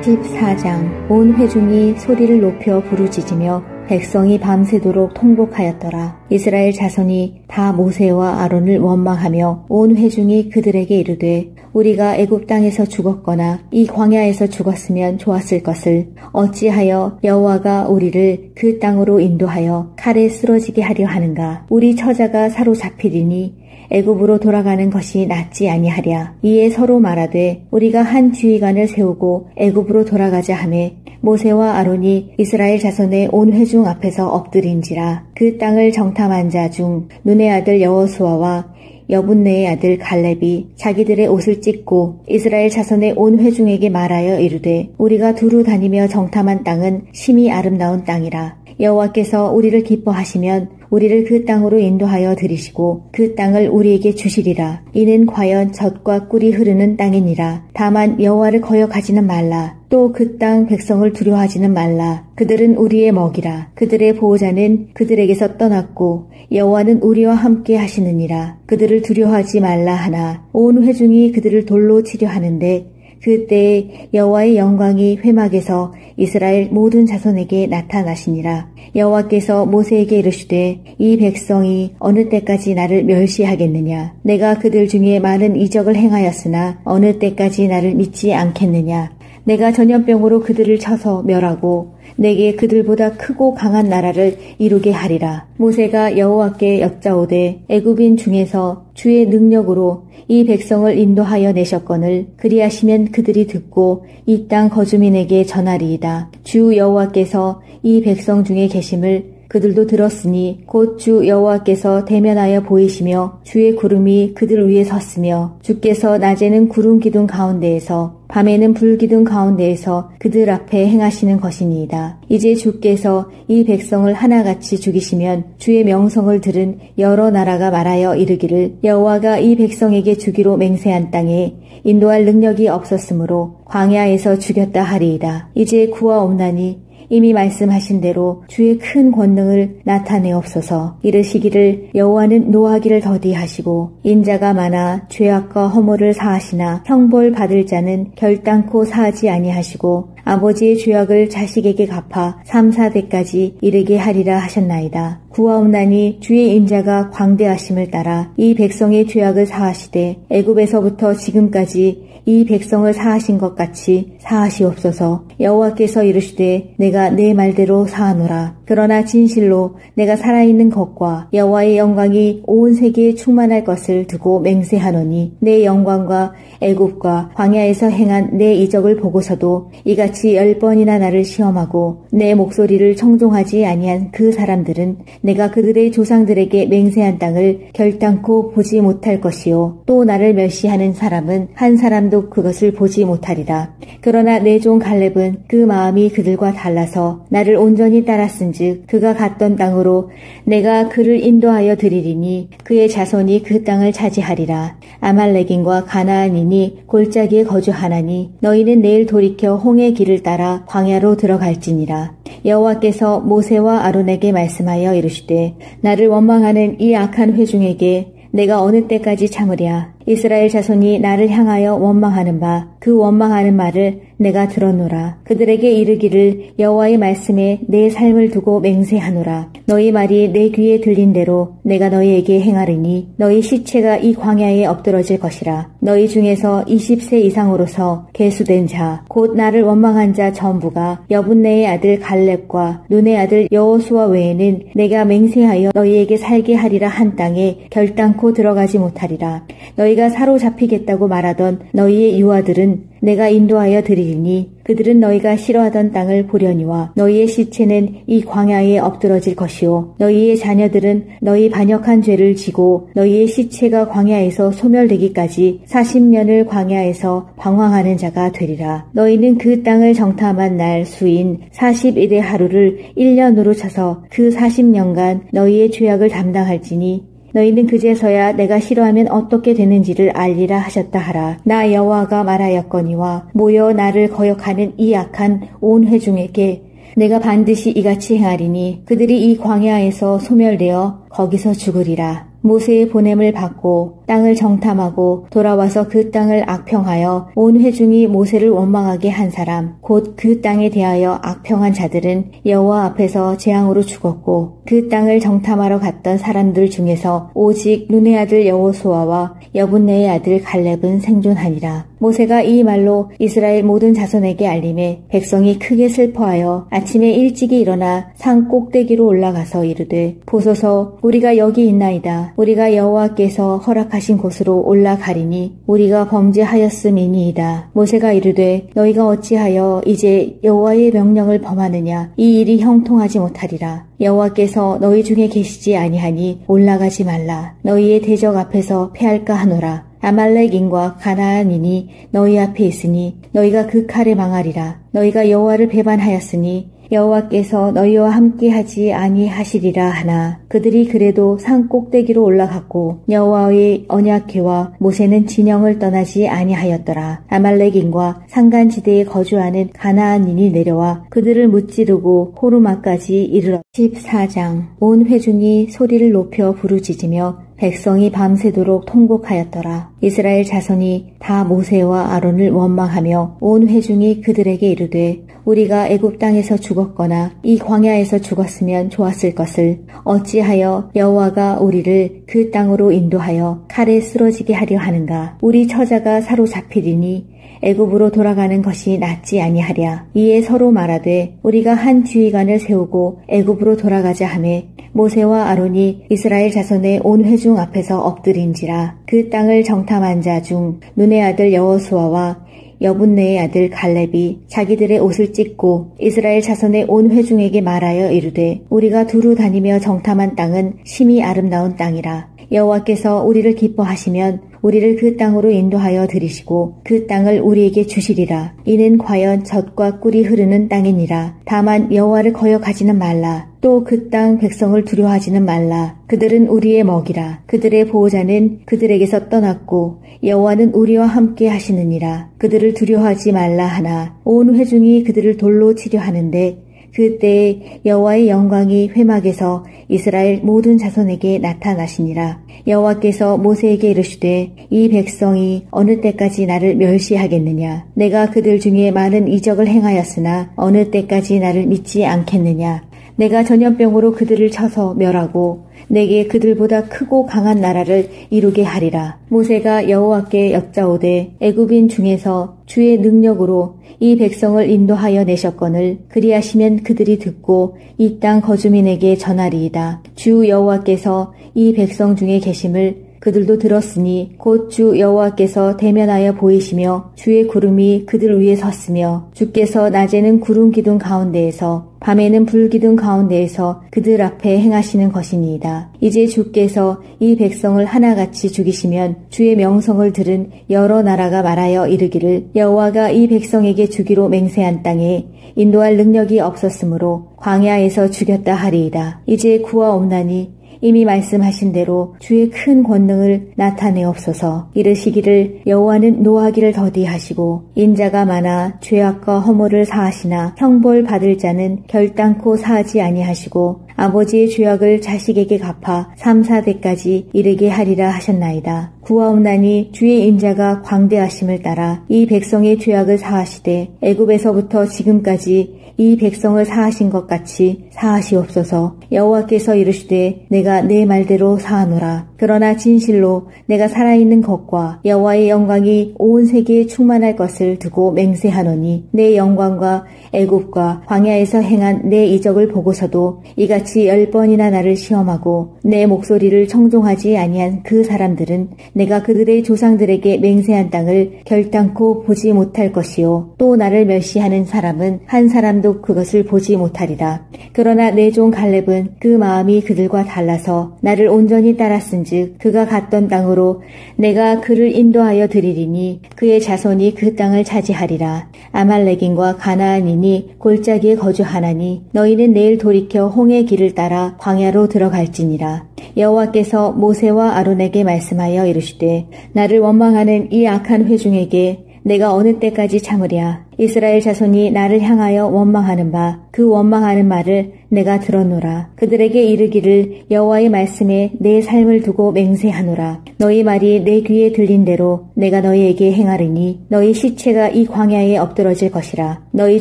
14장. 온 회중이 소리를 높여 부르짖으며 백성이 밤새도록 통곡하였더라. 이스라엘 자손이 다 모세와 아론을 원망하며 온 회중이 그들에게 이르되 우리가 애굽 땅에서 죽었거나 이 광야에서 죽었으면 좋았을 것을 어찌하여 여호와가 우리를 그 땅으로 인도하여 칼에 쓰러지게 하려 하는가. 우리 처자가 사로잡히리니 애굽으로 돌아가는 것이 낫지 아니하랴. 이에 서로 말하되 우리가 한 지휘관을 세우고 애굽으로 돌아가자 하매 모세와 아론이 이스라엘 자손의 온 회중 앞에서 엎드린지라. 그 땅을 정탐한 자 중 눈의 아들 여호수아와 여분네의 아들 갈렙이 자기들의 옷을 찢고 이스라엘 자손의 온 회중에게 말하여 이르되 우리가 두루 다니며 정탐한 땅은 심히 아름다운 땅이라. 여호와께서 우리를 기뻐하시면 우리를 그 땅으로 인도하여 들이시고 그 땅을 우리에게 주시리라. 이는 과연 젖과 꿀이 흐르는 땅이니라. 다만 여호와를 거역하지는 말라. 또 그 땅 백성을 두려워하지는 말라. 그들은 우리의 먹이라. 그들의 보호자는 그들에게서 떠났고 여호와는 우리와 함께 하시느니라. 그들을 두려워하지 말라 하나 온 회중이 그들을 돌로 치려 하는데 그때에 여호와의 영광이 회막에서 이스라엘 모든 자손에게 나타나시니라. 여호와께서 모세에게 이르시되 이 백성이 어느 때까지 나를 멸시하겠느냐. 내가 그들 중에 많은 이적을 행하였으나 어느 때까지 나를 믿지 않겠느냐. 내가 전염병으로 그들을 쳐서 멸하고 내게 그들보다 크고 강한 나라를 이루게 하리라. 모세가 여호와께 여짜오되 애굽인 중에서 주의 능력으로 이 백성을 인도하여 내셨거늘 그리하시면 그들이 듣고 이 땅 거주민에게 전하리이다. 주 여호와께서 이 백성 중에 계심을 그들도 들었으니 곧 주 여호와께서 대면하여 보이시며 주의 구름이 그들 위에 섰으며 주께서 낮에는 구름 기둥 가운데에서 밤에는 불 기둥 가운데에서 그들 앞에 행하시는 것이니이다. 이제 주께서 이 백성을 하나같이 죽이시면 주의 명성을 들은 여러 나라가 말하여 이르기를 여호와가 이 백성에게 주기로 맹세한 땅에 인도할 능력이 없었으므로 광야에서 죽였다 하리이다. 이제 구하옵나니 이미 말씀하신 대로 주의 큰 권능을 나타내옵소서. 이르시기를 여호와는 노하기를 더디하시고 인자가 많아 죄악과 허물을 사하시나 형벌 받을 자는 결단코 사하지 아니하시고 아버지의 죄악을 자식에게 갚아 3, 4대까지 이르게 하리라 하셨나이다. 구하옵나니 주의 인자가 광대하심을 따라 이 백성의 죄악을 사하시되 애굽에서부터 지금까지 이 백성을 사하신 것 같이 사하시옵소서. 여호와께서 이르시되 내가 내 말대로 사하노라. 그러나 진실로 내가 살아있는 것과 여호와의 영광이 온 세계에 충만할 것을 두고 맹세하노니 내 영광과 애굽과 광야에서 행한 내 이적을 보고서도 이같이 10번이나 나를 시험하고 내 목소리를 청종하지 아니한 그 사람들은 내가 그들의 조상들에게 맹세한 땅을 결단코 보지 못할 것이요 또 나를 멸시하는 사람은 한 사람도 그것을 보지 못하리라. 그러나 내 종 갈렙은 그 마음이 그들과 달라서 나를 온전히 따랐은즉 그가 갔던 땅으로 내가 그를 인도하여 드리리니 그의 자손이 그 땅을 차지하리라. 아말렉인과 가나안인이 골짜기에 거주하나니 너희는 내일 돌이켜 홍해 길을 따라 광야로 들어갈지니라. 여호와께서 모세와 아론에게 말씀하여 이르시되 나를 원망하는 이 악한 회중에게 내가 어느 때까지 참으랴. 이스라엘 자손이 나를 향하여 원망하는 바 그 원망하는 말을 내가 들었노라. 그들에게 이르기를 여호와의 말씀에 내 삶을 두고 맹세하노라. 너희 말이 내 귀에 들린 대로 내가 너희에게 행하리니 너희 시체가 이 광야에 엎드러질 것이라. 너희 중에서 20세 이상으로서 계수된 자 곧 나를 원망한 자 전부가 여분네의 아들 갈렙과 눈의 아들 여호수아 외에는 내가 맹세하여 너희에게 살게 하리라 한 땅에 결단코 들어가지 못하리라. 너희가 사로잡히겠다고 말하던 너희의 유아들은 내가 인도하여 드리리니 그들은 너희가 싫어하던 땅을 보려니와 너희의 시체는 이 광야에 엎드러질 것이요 너희의 자녀들은 너희 반역한 죄를 지고 너희의 시체가 광야에서 소멸되기까지 40년을 광야에서 방황하는 자가 되리라. 너희는 그 땅을 정탐한 날 수인 40일의 하루를 1년으로 쳐서 그 40년간 너희의 죄악을 담당할지니 너희는 그제서야 내가 싫어하면 어떻게 되는지를 알리라 하셨다 하라. 나 여호와가 말하였거니와 모여 나를 거역하는 이 악한 온 회중에게 내가 반드시 이같이 행하리니 그들이 이 광야에서 소멸되어 거기서 죽으리라. 모세의 보냄을 받고 땅을 정탐하고 돌아와서 그 땅을 악평하여 온 회중이 모세를 원망하게 한 사람 곧 그 땅에 대하여 악평한 자들은 여호와 앞에서 재앙으로 죽었고 그 땅을 정탐하러 갔던 사람들 중에서 오직 눈의 아들 여호수아와 여분네의 아들 갈렙은 생존하니라. 모세가 이 말로 이스라엘 모든 자손에게 알림에 백성이 크게 슬퍼하여 아침에 일찍이 일어나 산 꼭대기로 올라가서 이르되 보소서 우리가 여기 있나이다. 우리가 여호와께서 허락하신 곳으로 올라가리니 우리가 범죄하였음이니이다. 모세가 이르되 너희가 어찌하여 이제 여호와의 명령을 범하느냐. 이 일이 형통하지 못하리라. 여호와께서 너희 중에 계시지 아니하니 올라가지 말라. 너희의 대적 앞에서 패할까 하노라. 아말렉인과 가나안인이 너희 앞에 있으니 너희가 그 칼에 망하리라. 너희가 여호와를 배반하였으니 여호와께서 너희와 함께하지 아니하시리라 하나 그들이 그래도 산 꼭대기로 올라갔고 여호와의 언약궤와 모세는 진영을 떠나지 아니하였더라. 아말렉인과 산간지대에 거주하는 가나안인이 내려와 그들을 무찌르고 호르마까지 이르렀다. 14장 온 회중이 소리를 높여 부르짖으며 백성이 밤새도록 통곡하였더라. 이스라엘 자손이 다 모세와 아론을 원망하며 온 회중이 그들에게 이르되 우리가 애굽 땅에서 죽었거나 이 광야에서 죽었으면 좋았을 것을 어찌하여 여호와가 우리를 그 땅으로 인도하여 칼에 쓰러지게 하려 하는가. 우리 처자가 사로잡히리니 애굽으로 돌아가는 것이 낫지 아니하랴. 이에 서로 말하되 우리가 한 지휘관을 세우고 애굽으로 돌아가자 하매 모세와 아론이 이스라엘 자손의 온 회중 앞에서 엎드린지라. 그 땅을 정탐한 자 중 눈의 아들 여호수아와 여분네의 아들 갈렙이 자기들의 옷을 찢고 이스라엘 자손의 온 회중에게 말하여 이르되 우리가 두루 다니며 정탐한 땅은 심히 아름다운 땅이라. 여호와께서 우리를 기뻐하시면 우리를 그 땅으로 인도하여 들이시고 그 땅을 우리에게 주시리라. 이는 과연 젖과 꿀이 흐르는 땅이니라. 다만 여호와를 거역하지는 말라. 또 그 땅 백성을 두려워하지는 말라. 그들은 우리의 먹이라. 그들의 보호자는 그들에게서 떠났고 여호와는 우리와 함께 하시느니라. 그들을 두려워하지 말라 하나 온 회중이 그들을 돌로 치려 하는데 그때에 여호와의 영광이 회막에서 이스라엘 모든 자손에게 나타나시니라. 여호와께서 모세에게 이르시되 이 백성이 어느 때까지 나를 멸시하겠느냐. 내가 그들 중에 많은 이적을 행하였으나 어느 때까지 나를 믿지 않겠느냐. 내가 전염병으로 그들을 쳐서 멸하고 내게 그들보다 크고 강한 나라를 이루게 하리라. 모세가 여호와께 여짜오되 애굽인 중에서 주의 능력으로 이 백성을 인도하여 내셨거늘 그리하시면 그들이 듣고 이 땅 거주민에게 전하리이다. 주 여호와께서 이 백성 중에 계심을 그들도 들었으니 곧 주 여호와께서 대면하여 보이시며 주의 구름이 그들 위에 섰으며 주께서 낮에는 구름 기둥 가운데에서 밤에는 불 기둥 가운데에서 그들 앞에 행하시는 것이니이다. 이제 주께서 이 백성을 하나같이 죽이시면 주의 명성을 들은 여러 나라가 말하여 이르기를 여호와가 이 백성에게 주기로 맹세한 땅에 인도할 능력이 없었으므로 광야에서 죽였다 하리이다. 이제 구하옵나니 이미 말씀하신 대로 주의 큰 권능을 나타내옵소서. 이르시기를 여호와는 노하기를 더디하시고 인자가 많아 죄악과 허물을 사하시나 형벌 받을 자는 결단코 사하지 아니하시고 아버지의 죄악을 자식에게 갚아 3, 4대까지 이르게 하리라 하셨나이다. 구하옵나니 주의 인자가 광대하심을 따라 이 백성의 죄악을 사하시되 애굽에서부터 지금까지 이 백성을 사하신 것 같이 사하시옵소서. 여호와께서 이르시되 내가 내 말대로 사하노라. 그러나 진실로 내가 살아있는 것과 여호와의 영광이 온 세계에 충만할 것을 두고 맹세하노니 내 영광과 애굽과 광야에서 행한 내 이적을 보고서도 이같이 10번이나 나를 시험하고 내 목소리를 청종하지 아니한 그 사람들은 내가 그들의 조상들에게 맹세한 땅을 결단코 보지 못할 것이요 또 나를 멸시하는 사람은 한 사람도 그것을 보지 못하리라. 그러나 내 종 갈렙은 그 마음이 그들과 달라서 나를 온전히 따랐은즉 그가 갔던 땅으로 내가 그를 인도하여 드리리니 그의 자손이 그 땅을 차지하리라. 아말렉인과 가나안인이 골짜기에 거주하나니 너희는 내일 돌이켜 홍해 길을 따라 광야로 들어갈지니라. 여호와께서 모세와 아론에게 말씀하여 이르시되 나를 원망하는 이 악한 회중에게 내가 어느 때까지 참으랴. 이스라엘 자손이 나를 향하여 원망하는 바 그 원망하는 말을 내가 들었노라. 그들에게 이르기를 여호와의 말씀에 내 삶을 두고 맹세하노라. 너희 말이 내 귀에 들린 대로 내가 너희에게 행하리니 너희 시체가 이 광야에 엎드러질 것이라. 너희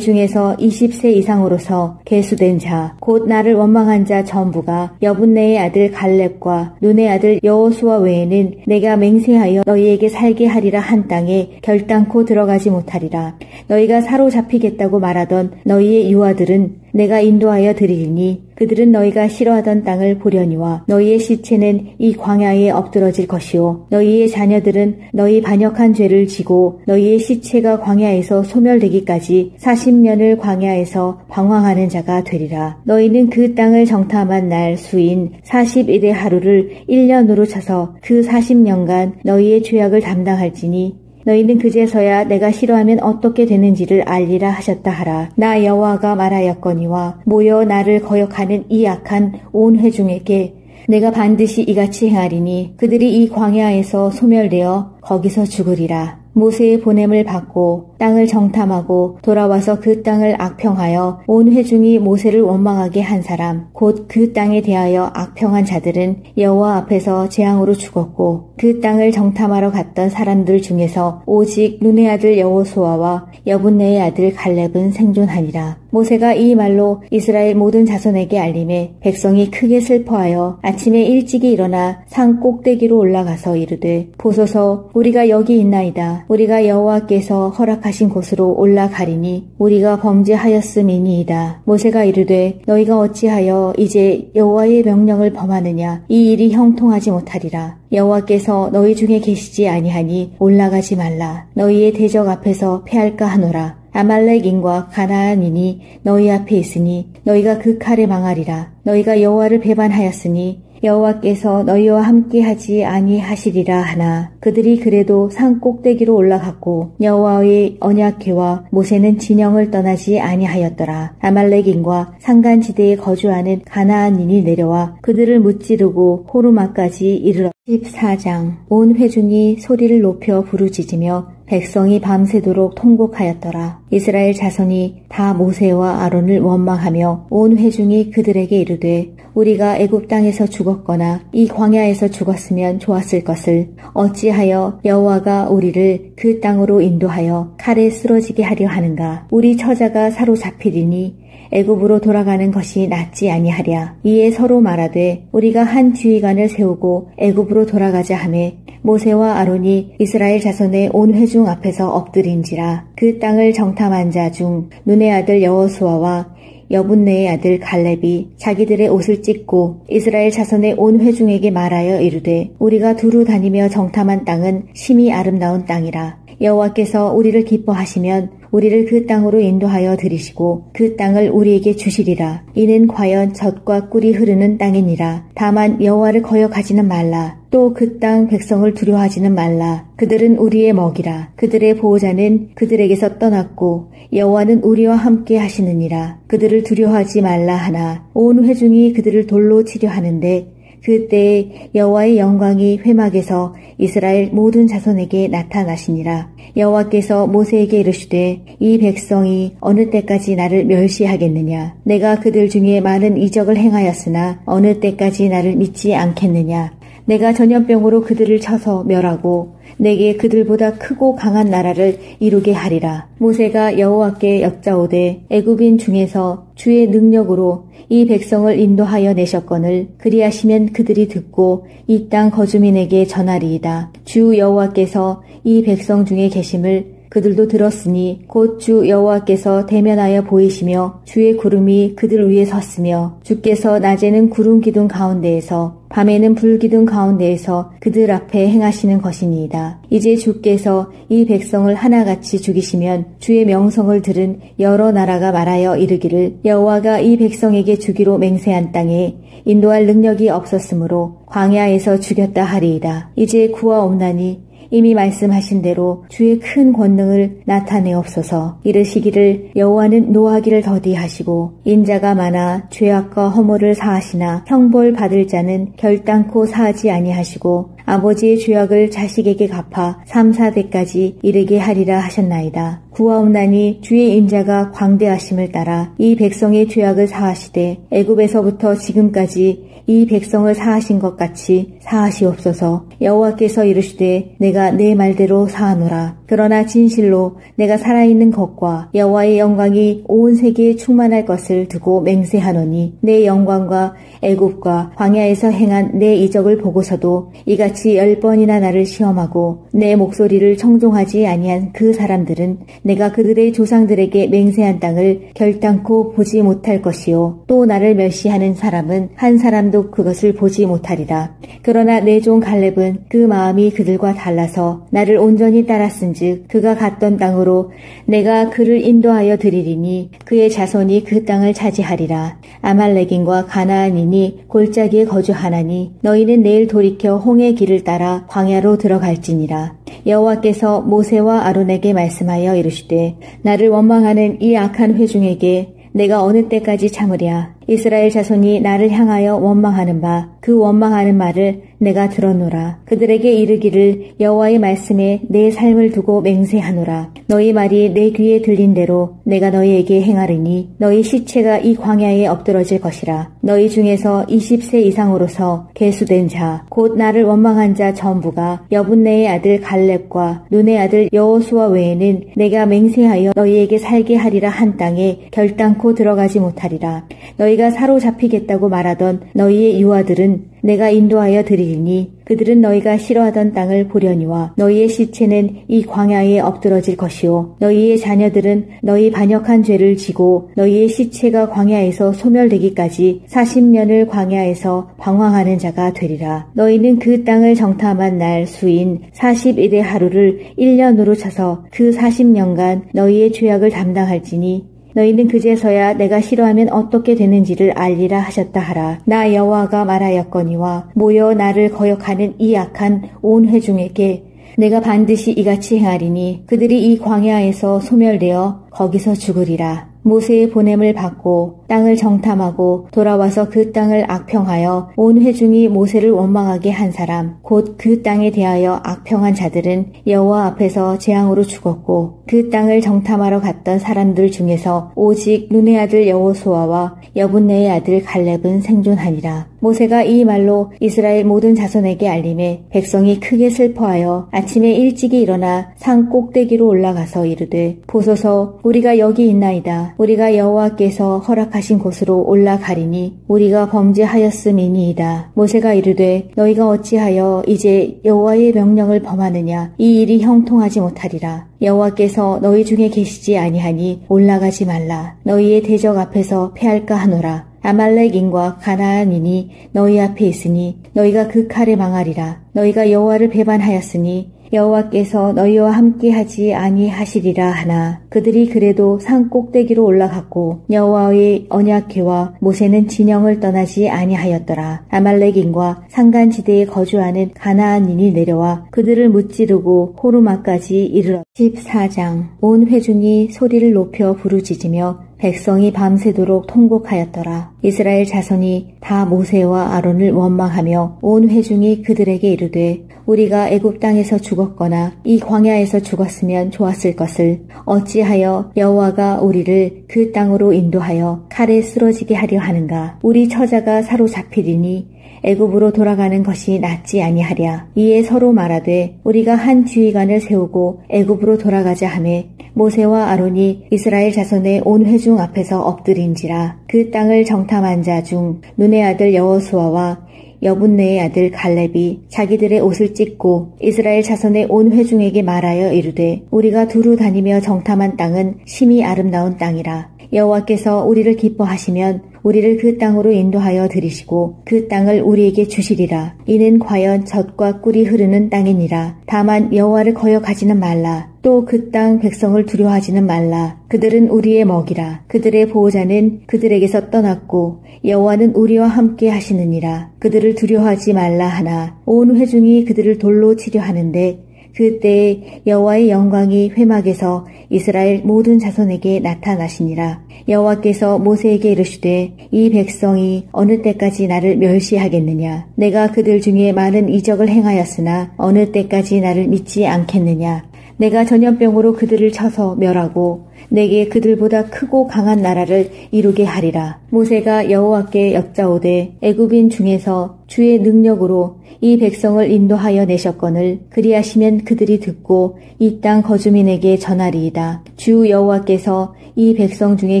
중에서 20세 이상으로서 계수된 자 곧 나를 원망한 자 전부가 여분네의 아들 갈렙과 눈의 아들 여호수아 외에는 내가 맹세하여 너희에게 살게 하리라 한 땅에 결단코 들어가지 못하리라. 너희가 사로잡히겠다고 말하던 너희의 유아들은 내가 인도하여 드리리니 그들은 너희가 싫어하던 땅을 보려니와 너희의 시체는 이 광야에 엎드러질 것이요 너희의 자녀들은 너희 반역한 죄를 지고 너희의 시체가 광야에서 소멸되기까지 40년을 광야에서 방황하는 자가 되리라. 너희는 그 땅을 정탐한 날 수인 40일의 하루를 1년으로 쳐서 그 40년간 너희의 죄악을 담당할지니 너희는 그제서야 내가 싫어하면 어떻게 되는지를 알리라 하셨다 하라. 나 여호와가 말하였거니와 모여 나를 거역하는 이 악한 온 회중에게 내가 반드시 이같이 행하리니 그들이 이 광야에서 소멸되어 거기서 죽으리라. 모세의 보냄을 받고 땅을 정탐하고 돌아와서 그 땅을 악평하여 온 회중이 모세를 원망하게 한 사람 곧 그 땅에 대하여 악평한 자들은 여호와 앞에서 재앙으로 죽었고 그 땅을 정탐하러 갔던 사람들 중에서 오직 눈의 아들 여호수아와 여분네의 아들 갈렙은 생존하니라. 모세가 이 말로 이스라엘 모든 자손에게 알림해 백성이 크게 슬퍼하여 아침에 일찍이 일어나 산 꼭대기로 올라가서 이르되 보소서 우리가 여기 있나이다. 우리가 여호와께서 허락하신 곳으로 올라가리니 우리가 범죄하였음이니이다. 모세가 이르되 너희가 어찌하여 이제 여호와의 명령을 범하느냐. 이 일이 형통하지 못하리라. 여호와께서 너희 중에 계시지 아니하니 올라가지 말라. 너희의 대적 앞에서 패할까 하노라. 아말렉인과 가나안인이 너희 앞에 있으니 너희가 그 칼에 망하리라. 너희가 여호와를 배반하였으니 여호와께서 너희와 함께하지 아니하시리라 하나 그들이 그래도 산 꼭대기로 올라갔고 여호와의 언약궤와 모세는 진영을 떠나지 아니하였더라. 아말렉인과 산간지대에 거주하는 가나안인이 내려와 그들을 무찌르고 호르마까지 이르러 14장 온 회중이 소리를 높여 부르짖으며 백성이 밤새도록 통곡하였더라. 이스라엘 자손이 다 모세와 아론을 원망하며 온 회중이 그들에게 이르되 우리가 애굽 땅에서 죽었거나 이 광야에서 죽었으면 좋았을 것을 어찌하여 여호와가 우리를 그 땅으로 인도하여 칼에 쓰러지게 하려 하는가. 우리 처자가 사로잡히리니 애굽으로 돌아가는 것이 낫지 아니하랴. 이에 서로 말하되 우리가 한 지휘관을 세우고 애굽으로 돌아가자 하매 모세와 아론이 이스라엘 자손의 온 회중 앞에서 엎드린지라. 그 땅을 정탐한 자 중 눈의 아들 여호수아와 여분네의 아들 갈렙이 자기들의 옷을 찢고 이스라엘 자손의 온 회중에게 말하여 이르되 우리가 두루 다니며 정탐한 땅은 심히 아름다운 땅이라. 여호와께서 우리를 기뻐하시면 우리를 그 땅으로 인도하여 들이시고 그 땅을 우리에게 주시리라. 이는 과연 젖과 꿀이 흐르는 땅이니라. 다만 여호와를 거역하지는 말라. 또 그 땅 백성을 두려워하지는 말라. 그들은 우리의 먹이라. 그들의 보호자는 그들에게서 떠났고 여호와는 우리와 함께 하시느니라. 그들을 두려워하지 말라 하나 온 회중이 그들을 돌로 치려 하는데 그때에 여호와의 영광이 회막에서 이스라엘 모든 자손에게 나타나시니라. 여호와께서 모세에게 이르시되 이 백성이 어느 때까지 나를 멸시하겠느냐. 내가 그들 중에 많은 이적을 행하였으나 어느 때까지 나를 믿지 않겠느냐. 내가 전염병으로 그들을 쳐서 멸하고 내게 그들보다 크고 강한 나라를 이루게 하리라. 모세가 여호와께 여짜오되 애굽인 중에서 주의 능력으로 이 백성을 인도하여 내셨거늘 그리하시면 그들이 듣고 이 땅 거주민에게 전하리이다. 주 여호와께서 이 백성 중에 계심을 그들도 들었으니 곧 주 여호와께서 대면하여 보이시며 주의 구름이 그들 위에 섰으며 주께서 낮에는 구름 기둥 가운데에서 밤에는 불 기둥 가운데에서 그들 앞에 행하시는 것이니이다. 이제 주께서 이 백성을 하나같이 죽이시면 주의 명성을 들은 여러 나라가 말하여 이르기를 여호와가 이 백성에게 주기로 맹세한 땅에 인도할 능력이 없었으므로 광야에서 죽였다 하리이다. 이제 구하옵나니 이미 말씀하신 대로 주의 큰 권능을 나타내옵소서. 이르시기를 여호와는 노하기를 더디하시고 인자가 많아 죄악과 허물을 사하시나 형벌 받을 자는 결단코 사하지 아니하시고 아버지의 죄악을 자식에게 갚아 3, 4대까지 이르게 하리라 하셨나이다. 구하옵나니 주의 인자가 광대하심을 따라 이 백성의 죄악을 사하시되 애굽에서부터 지금까지 이 백성을 사하신 것 같이 사하시옵소서. 여호와께서 이르시되 내가 내 말대로 사하노라. 그러나 진실로 내가 살아있는 것과 여호와의 영광이 온 세계에 충만할 것을 두고 맹세하노니 내 영광과 애굽과 광야에서 행한 내 이적을 보고서도 이같이 10번이나 나를 시험하고 내 목소리를 청종하지 아니한 그 사람들은 내가 그들의 조상들에게 맹세한 땅을 결단코 보지 못할 것이요 또 나를 멸시하는 사람은 한 사람도 그것을 보지 못하리라. 그러나 내 종 갈렙은 그 마음이 그들과 달라서 나를 온전히 따랐은즉 그가 갔던 땅으로 내가 그를 인도하여 드리리니 그의 자손이 그 땅을 차지하리라. 아말렉인과 가나안인이 골짜기에 거주하나니 너희는 내일 돌이켜 홍해 길을 따라 광야로 들어갈지니라. 여호와께서 모세와 아론에게 말씀하여 이르시되 나를 원망하는 이 악한 회중에게 내가 어느 때까지 참으랴. 이스라엘 자손이 나를 향하여 원망하는 바 그 원망하는 말을 내가 들었노라. 그들에게 이르기를 여호와의 말씀에 내 삶을 두고 맹세하노라. 너희 말이 내 귀에 들린 대로 내가 너희에게 행하리니 너희 시체가 이 광야에 엎드러질 것이라. 너희 중에서 20세 이상으로서 계수된 자 곧 나를 원망한 자 전부가 여분네의 아들 갈렙과 눈의 아들 여호수아 외에는 내가 맹세하여 너희에게 살게 하리라 한 땅에 결단코 들어가지 못하리라. 너희가 사로잡히겠다고 말하던 너희의 유아들은 내가 인도하여 드리리니 그들은 너희가 싫어하던 땅을 보려니와 너희의 시체는 이 광야에 엎드러질 것이요 너희의 자녀들은 너희 반역한 죄를 지고 너희의 시체가 광야에서 소멸되기까지 40년을 광야에서 방황하는 자가 되리라. 너희는 그 땅을 정탐한 날 수인 40일의 하루를 1년으로 쳐서 그 40년간 너희의 죄악을 담당할지니 너희는 그제서야 내가 싫어하면 어떻게 되는지를 알리라 하셨다 하라. 나 여호와가 말하였거니와 모여 나를 거역하는 이 악한 온 회중에게 내가 반드시 이같이 행하리니 그들이 이 광야에서 소멸되어 거기서 죽으리라. 모세의 보냄을 받고 땅을 정탐하고 돌아와서 그 땅을 악평하여 온 회중이 모세를 원망하게 한 사람 곧 그 땅에 대하여 악평한 자들은 여호와 앞에서 재앙으로 죽었고 그 땅을 정탐하러 갔던 사람들 중에서 오직 눈의 아들 여호수아와 여분네의 아들 갈렙은 생존하니라. 모세가 이 말로 이스라엘 모든 자손에게 알림해 백성이 크게 슬퍼하여 아침에 일찍이 일어나 산 꼭대기로 올라가서 이르되 보소서 우리가 여기 있나이다. 우리가 여호와께서 허락하신 곳으로 올라가리니 우리가 범죄하였음이니이다. 모세가 이르되 너희가 어찌하여 이제 여호와의 명령을 범하느냐. 이 일이 형통하지 못하리라. 여호와께서 너희 중에 계시지 아니하니 올라가지 말라. 너희의 대적 앞에서 패할까 하노라. 아말렉인과 가나안인이 너희 앞에 있으니 너희가 그 칼에 망하리라. 너희가 여호와를 배반하였으니 여호와께서 너희와 함께하지 아니하시리라 하나 그들이 그래도 산 꼭대기로 올라갔고 여호와의 언약궤와 모세는 진영을 떠나지 아니하였더라. 아말렉인과 산간지대에 거주하는 가나안인이 내려와 그들을 무찌르고 호르마까지 이르렀다. 14장 온 회중이 소리를 높여 부르짖으며 백성이 밤새도록 통곡하였더라. 이스라엘 자손이 다 모세와 아론을 원망하며 온 회중이 그들에게 이르되 우리가 애굽 땅에서 죽었거나 이 광야에서 죽었으면 좋았을 것을 어찌하여 여호와가 우리를 그 땅으로 인도하여 칼에 쓰러지게 하려 하는가. 우리 처자가 사로잡히리니 애굽으로 돌아가는 것이 낫지 아니하랴. 이에 서로 말하되 우리가 한 지휘관을 세우고 애굽으로 돌아가자 하매 모세와 아론이 이스라엘 자손의 온 회중 앞에서 엎드린지라. 그 땅을 정탐한 자 중 눈의 아들 여호수아와 여분네의 아들 갈렙이 자기들의 옷을 찢고 이스라엘 자손의 온 회중에게 말하여 이르되 우리가 두루 다니며 정탐한 땅은 심히 아름다운 땅이라. 여호와께서 우리를 기뻐하시면 우리를 그 땅으로 인도하여 들이시고 그 땅을 우리에게 주시리라. 이는 과연 젖과 꿀이 흐르는 땅이니라. 다만 여호와를 거역하지는 말라. 또 그 땅 백성을 두려워하지는 말라. 그들은 우리의 먹이라. 그들의 보호자는 그들에게서 떠났고 여호와는 우리와 함께 하시느니라. 그들을 두려워하지 말라 하나 온 회중이 그들을 돌로 치려 하는데 그때에 여호와의 영광이 회막에서 이스라엘 모든 자손에게 나타나시니라. 여호와께서 모세에게 이르시되 이 백성이 어느 때까지 나를 멸시하겠느냐. 내가 그들 중에 많은 이적을 행하였으나 어느 때까지 나를 믿지 않겠느냐. 내가 전염병으로 그들을 쳐서 멸하고 내게 그들보다 크고 강한 나라를 이루게 하리라. 모세가 여호와께 여짜오되 애굽인 중에서 주의 능력으로 이 백성을 인도하여 내셨거늘 그리하시면 그들이 듣고 이 땅 거주민에게 전하리이다. 주 여호와께서 이 백성 중에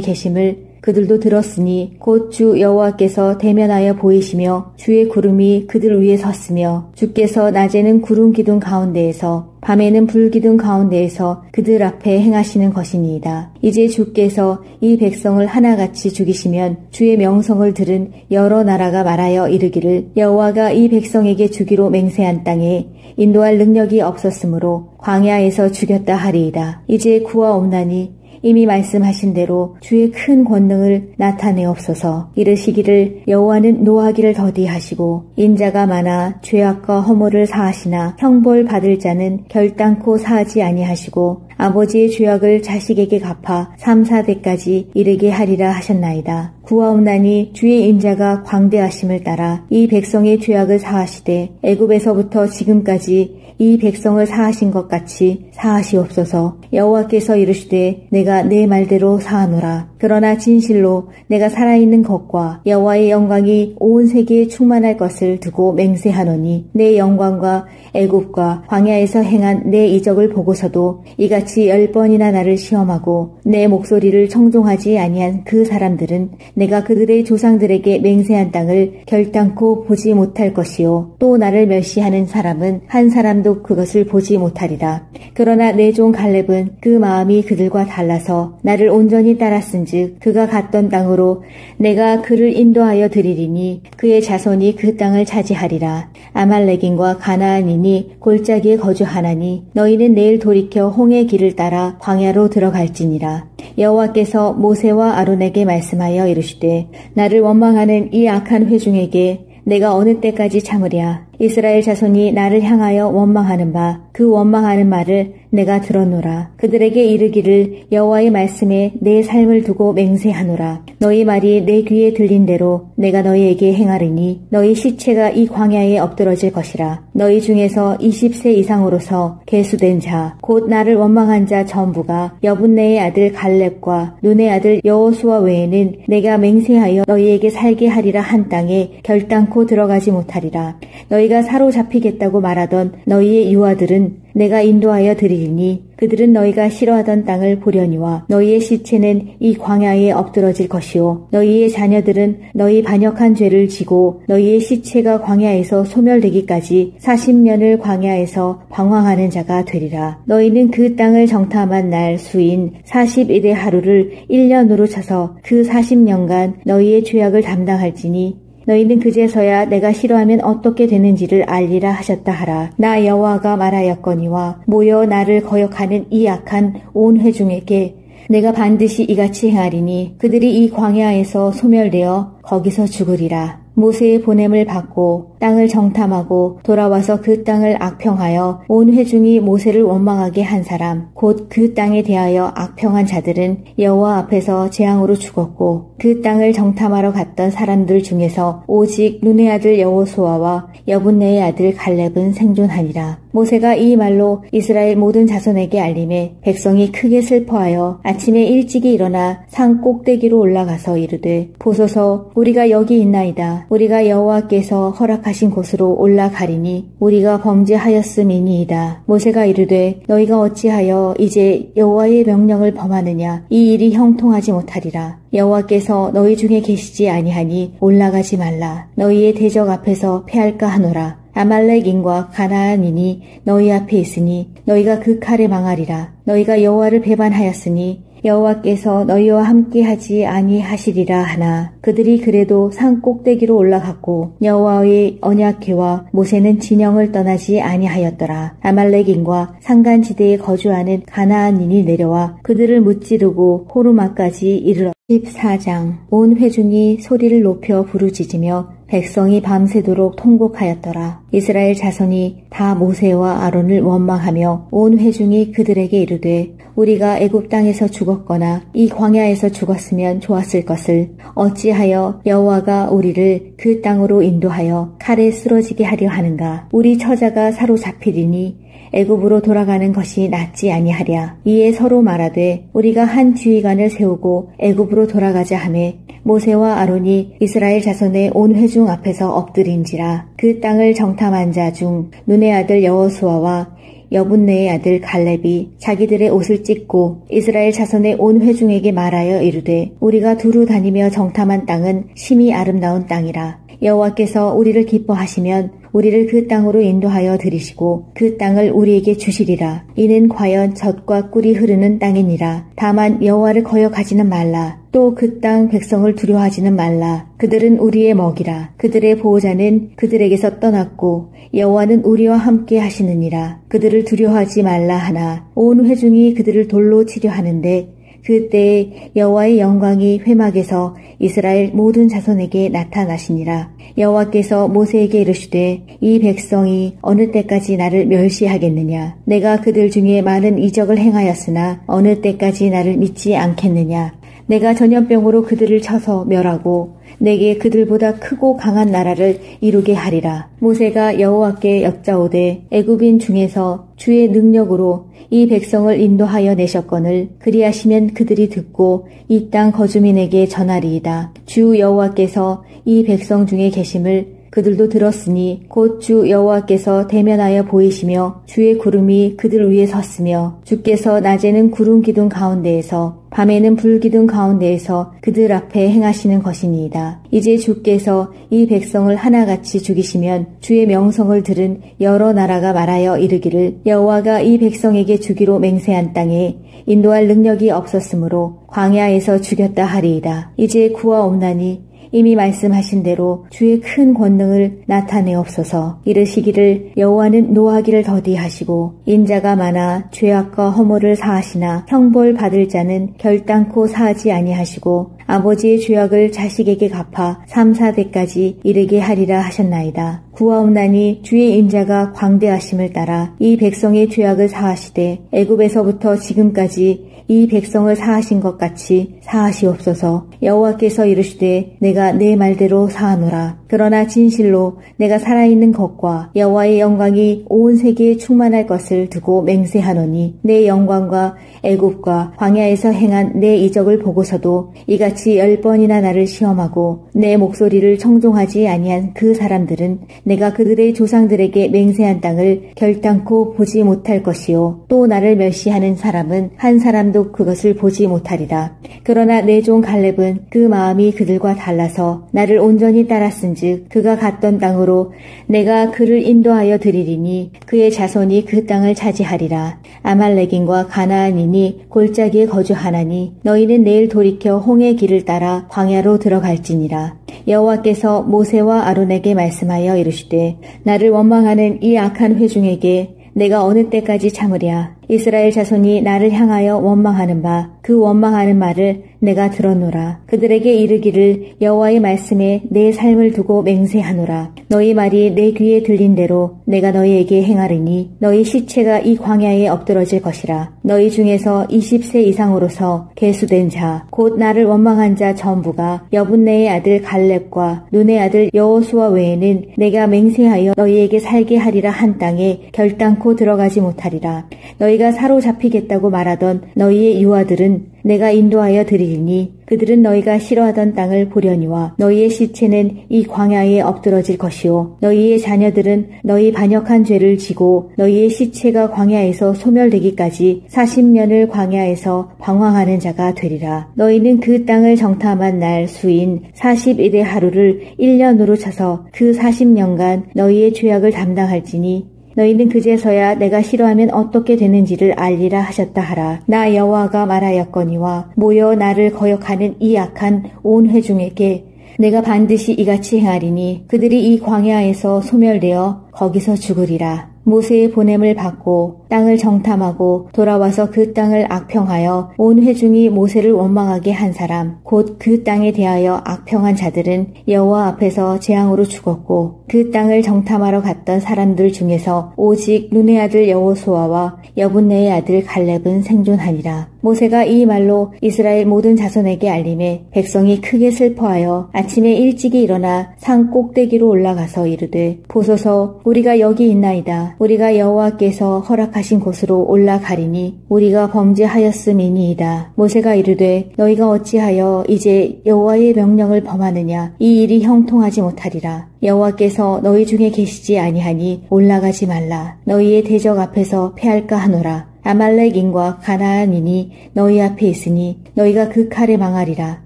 계심을 그들도 들었으니 곧 주 여호와께서 대면하여 보이시며 주의 구름이 그들 위에 섰으며 주께서 낮에는 구름 기둥 가운데에서 밤에는 불 기둥 가운데에서 그들 앞에 행하시는 것이니이다. 이제 주께서 이 백성을 하나같이 죽이시면 주의 명성을 들은 여러 나라가 말하여 이르기를 여호와가 이 백성에게 주기로 맹세한 땅에 인도할 능력이 없었으므로 광야에서 죽였다 하리이다. 이제 구하옵나니 이미 말씀하신 대로 주의 큰 권능을 나타내옵소서. 이르시기를 여호와는 노하기를 더디하시고 인자가 많아 죄악과 허물을 사하시나 형벌 받을 자는 결단코 사하지 아니하시고 아버지의 죄악을 자식에게 갚아 3, 4대까지 이르게 하리라 하셨나이다. 구하옵나니 주의 인자가 광대하심을 따라 이 백성의 죄악을 사하시되 애굽에서부터 지금까지 이 백성을 사하신 것 같이 사하시옵소서. 여호와께서 이르시되 내가 내 말대로 사하노라. 그러나 진실로 내가 살아있는 것과 여호와의 영광이 온 세계에 충만할 것을 두고 맹세하노니 내 영광과 애굽과 광야에서 행한 내 이적을 보고서도 이같이 10번이나 나를 시험하고 내 목소리를 청종하지 아니한 그 사람들은 내가 그들의 조상들에게 맹세한 땅을 결단코 보지 못할 것이요 또 나를 멸시하는 사람은 한 사람도 그것을 보지 못하리라. 그러나 내 종 갈렙은 그 마음이 그들과 달라서 나를 온전히 따랐은즉 그가 갔던 땅으로 내가 그를 인도하여 드리리니 그의 자손이 그 땅을 차지하리라. 아말렉인과 가나안인이 골짜기에 거주하나니 너희는 내일 돌이켜 홍해 길을 따라 광야로 들어갈지니라. 여호와께서 모세와 아론에게 말씀하여 이르시되 나를 원망하는 이 악한 회중에게 내가 어느 때까지 참으랴. 이스라엘 자손이 나를 향하여 원망하는 바 그 원망하는 말을 내가 들었노라. 그들에게 이르기를 여호와의 말씀에 내 삶을 두고 맹세하노라. 너희 말이 내 귀에 들린 대로 내가 너희에게 행하리니 너희 시체가 이 광야에 엎드러질 것이라. 너희 중에서 20세 이상으로서 계수된 자 곧 나를 원망한 자 전부가 여분네의 아들 갈렙과 눈의 아들 여호수아 외에는 내가 맹세하여 너희에게 살게 하리라 한 땅에 결단코 들어가지 못하리라. 너희가 사로잡히겠다고 말하던 너희의 유아들은 내가 인도하여 드리리니 그들은 너희가 싫어하던 땅을 보려니와 너희의 시체는 이 광야에 엎드러질 것이요 너희의 자녀들은 너희 반역한 죄를 지고 너희의 시체가 광야에서 소멸되기까지 40년을 광야에서 방황하는 자가 되리라. 너희는 그 땅을 정탐한 날 수인 40일의 하루를 1년으로 쳐서 그 40년간 너희의 죄악을 담당할지니 너희는 그제서야 내가 싫어하면 어떻게 되는지를 알리라 하셨다 하라. 나 여호와가 말하였거니와 모여 나를 거역하는 이 악한 온 회중에게 내가 반드시 이같이 행하리니 그들이 이 광야에서 소멸되어 거기서 죽으리라. 모세의 보냄을 받고 땅을 정탐하고 돌아와서 그 땅을 악평하여 온 회중이 모세를 원망하게 한 사람 곧 그 땅에 대하여 악평한 자들은 여호와 앞에서 재앙으로 죽었고 그 땅을 정탐하러 갔던 사람들 중에서 오직 눈의 아들 여호수아와 여분네의 아들 갈렙은 생존하니라. 모세가 이 말로 이스라엘 모든 자손에게 알림해 백성이 크게 슬퍼하여 아침에 일찍이 일어나 산 꼭대기로 올라가서 이르되 보소서 우리가 여기 있나이다. 우리가 여호와께서 허락하신 곳으로 올라가리니 우리가 범죄하였음이니이다. 모세가 이르되 너희가 어찌하여 이제 여호와의 명령을 범하느냐. 이 일이 형통하지 못하리라. 여호와께서 너희 중에 계시지 아니하니 올라가지 말라. 너희의 대적 앞에서 패할까 하노라. 아말렉인과 가나안인이 너희 앞에 있으니 너희가 그 칼에 망하리라. 너희가 여호와를 배반하였으니 여호와께서 너희와 함께하지 아니하시리라 하나 그들이 그래도 산 꼭대기로 올라갔고 여호와의 언약궤와 모세는 진영을 떠나지 아니하였더라. 아말렉인과 산간지대에 거주하는 가나안인이 내려와 그들을 무찌르고 호르마까지 이르러 14장 온 회중이 소리를 높여 부르짖으며 백성이 밤새도록 통곡하였더라. 이스라엘 자손이 다 모세와 아론을 원망하며 온 회중이 그들에게 이르되 우리가 애굽 땅에서 죽었거나 이 광야에서 죽었으면 좋았을 것을 어찌하여 여호와가 우리를 그 땅으로 인도하여 칼에 쓰러지게 하려 하는가. 우리 처자가 사로잡히리니 애굽으로 돌아가는 것이 낫지 아니하랴. 이에 서로 말하되 우리가 한 주의관을 세우고 애굽으로 돌아가자 하매 모세와 아론이 이스라엘 자손의 온 회중 앞에서 엎드린지라. 그 땅을 정탐한 자 중 눈의 아들 여호수아와 여분네의 아들 갈렙이 자기들의 옷을 찢고 이스라엘 자손의 온 회중에게 말하여 이르되 우리가 두루 다니며 정탐한 땅은 심히 아름다운 땅이라. 여호와께서 우리를 기뻐하시면 우리를 그 땅으로 인도하여 들이시고 그 땅을 우리에게 주시리라. 이는 과연 젖과 꿀이 흐르는 땅이니라. 다만 여호와를 거역하지는 말라. 또 그 땅 백성을 두려워하지는 말라. 그들은 우리의 먹이라. 그들의 보호자는 그들에게서 떠났고 여호와는 우리와 함께 하시느니라. 그들을 두려워하지 말라 하나 온 회중이 그들을 돌로 치려 하는데 그때에 여호와의 영광이 회막에서 이스라엘 모든 자손에게 나타나시니라. 여호와께서 모세에게 이르시되 이 백성이 어느 때까지 나를 멸시하겠느냐. 내가 그들 중에 많은 이적을 행하였으나 어느 때까지 나를 믿지 않겠느냐. 내가 전염병으로 그들을 쳐서 멸하고 내게 그들보다 크고 강한 나라를 이루게 하리라. 모세가 여호와께 여짜오되 애굽인 중에서 주의 능력으로 이 백성을 인도하여 내셨거늘 그리하시면 그들이 듣고 이 땅 거주민에게 전하리이다. 주 여호와께서 이 백성 중에 계심을 그들도 들었으니 곧 주 여호와께서 대면하여 보이시며 주의 구름이 그들 위에 섰으며 주께서 낮에는 구름 기둥 가운데에서 밤에는 불 기둥 가운데에서 그들 앞에 행하시는 것이니이다. 이제 주께서 이 백성을 하나같이 죽이시면 주의 명성을 들은 여러 나라가 말하여 이르기를 여호와가 이 백성에게 주기로 맹세한 땅에 인도할 능력이 없었으므로 광야에서 죽였다 하리이다. 이제 구하옵나니 이미 말씀하신 대로 주의 큰 권능을 나타내옵소서. 이르시기를 여호와는 노하기를 더디하시고 인자가 많아 죄악과 허물을 사하시나 형벌 받을 자는 결단코 사하지 아니하시고 아버지의 죄악을 자식에게 갚아 3, 4대까지 이르게 하리라 하셨나이다. 구하옵나니 주의 인자가 광대하심을 따라 이 백성의 죄악을 사하시되 애굽에서부터 지금까지 이 백성을 사하신 것 같이 사하시옵소서. 여호와께서 이르시되 내가 내 말대로 사하노라. 그러나 진실로 내가 살아있는 것과 여호와의 영광이 온 세계에 충만할 것을 두고 맹세하노니 내 영광과 애굽과 광야에서 행한 내 이적을 보고서도 이같이 10번이나 나를 시험하고 내 목소리를 청종하지 아니한 그 사람들은 내가 그들의 조상들에게 맹세한 땅을 결단코 보지 못할 것이요 또 나를 멸시하는 사람은 한 사람도 그것을 보지 못하리라. 그러나 내 종 갈렙은 그 마음이 그들과 달라서 나를 온전히 따랐은즉 그가 갔던 땅으로 내가 그를 인도하여 드리리니 그의 자손이 그 땅을 차지하리라. 아말렉인과 가나안인이 골짜기에 거주하나니 너희는 내일 돌이켜 홍해 길을 따라 광야로 들어갈지니라. 여호와께서 모세와 아론에게 말씀하여 이르시되 나를 원망하는 이 악한 회중에게 내가 어느 때까지 참으랴. 이스라엘 자손이 나를 향하여 원망하는 바 그 원망하는 말을 내가 들었노라. 그들에게 이르기를 여호와의 말씀에 내 삶을 두고 맹세하노라. 너희 말이 내 귀에 들린 대로 내가 너희에게 행하리니 너희 시체가 이 광야에 엎드러질 것이라. 너희 중에서 20세 이상으로서 계수된 자 곧 나를 원망한 자 전부가 여분네의 아들 갈렙과 눈의 아들 여호수아 외에는 내가 맹세하여 너희에게 살게 하리라 한 땅에 결단코 들어가지 못하리라. 너희가 사로잡히겠다고 말하던 너희의 유아들은 내가 인도하여 드리리니 그들은 너희가 싫어하던 땅을 보려니와 너희의 시체는 이 광야에 엎드러질 것이요 너희의 자녀들은 너희 반역한 죄를 지고 너희의 시체가 광야에서 소멸되기까지 40년을 광야에서 방황하는 자가 되리라. 너희는 그 땅을 정탐한 날 수인 40일의 하루를 1년으로 쳐서 그 40년간 너희의 죄악을 담당할지니 너희는 그제서야 내가 싫어하면 어떻게 되는지를 알리라 하셨다 하라. 나 여호와가 말하였거니와 모여 나를 거역하는 이 악한 온 회중에게 내가 반드시 이같이 행하리니 그들이 이 광야에서 소멸되어 거기서 죽으리라. 모세의 보냄을 받고 땅을 정탐하고 돌아와서 그 땅을 악평하여 온 회중이 모세를 원망하게 한 사람 곧 그 땅에 대하여 악평한 자들은 여호와 앞에서 재앙으로 죽었고 그 땅을 정탐하러 갔던 사람들 중에서 오직 눈의 아들 여호수아와 여분네의 아들 갈렙은 생존하니라. 모세가 이 말로 이스라엘 모든 자손에게 알림해 백성이 크게 슬퍼하여 아침에 일찍이 일어나 산 꼭대기로 올라가서 이르되 보소서 우리가 여기 있나이다. 우리가 여호와께서 허락하신 곳으로 올라가리니 우리가 범죄하였음이니이다. 모세가 이르되 너희가 어찌하여 이제 여호와의 명령을 범하느냐. 이 일이 형통하지 못하리라. 여호와께서 너희 중에 계시지 아니하니 올라가지 말라. 너희의 대적 앞에서 패할까 하노라. 아말렉인과 가나안인이 너희 앞에 있으니 너희가 그 칼에 망하리라.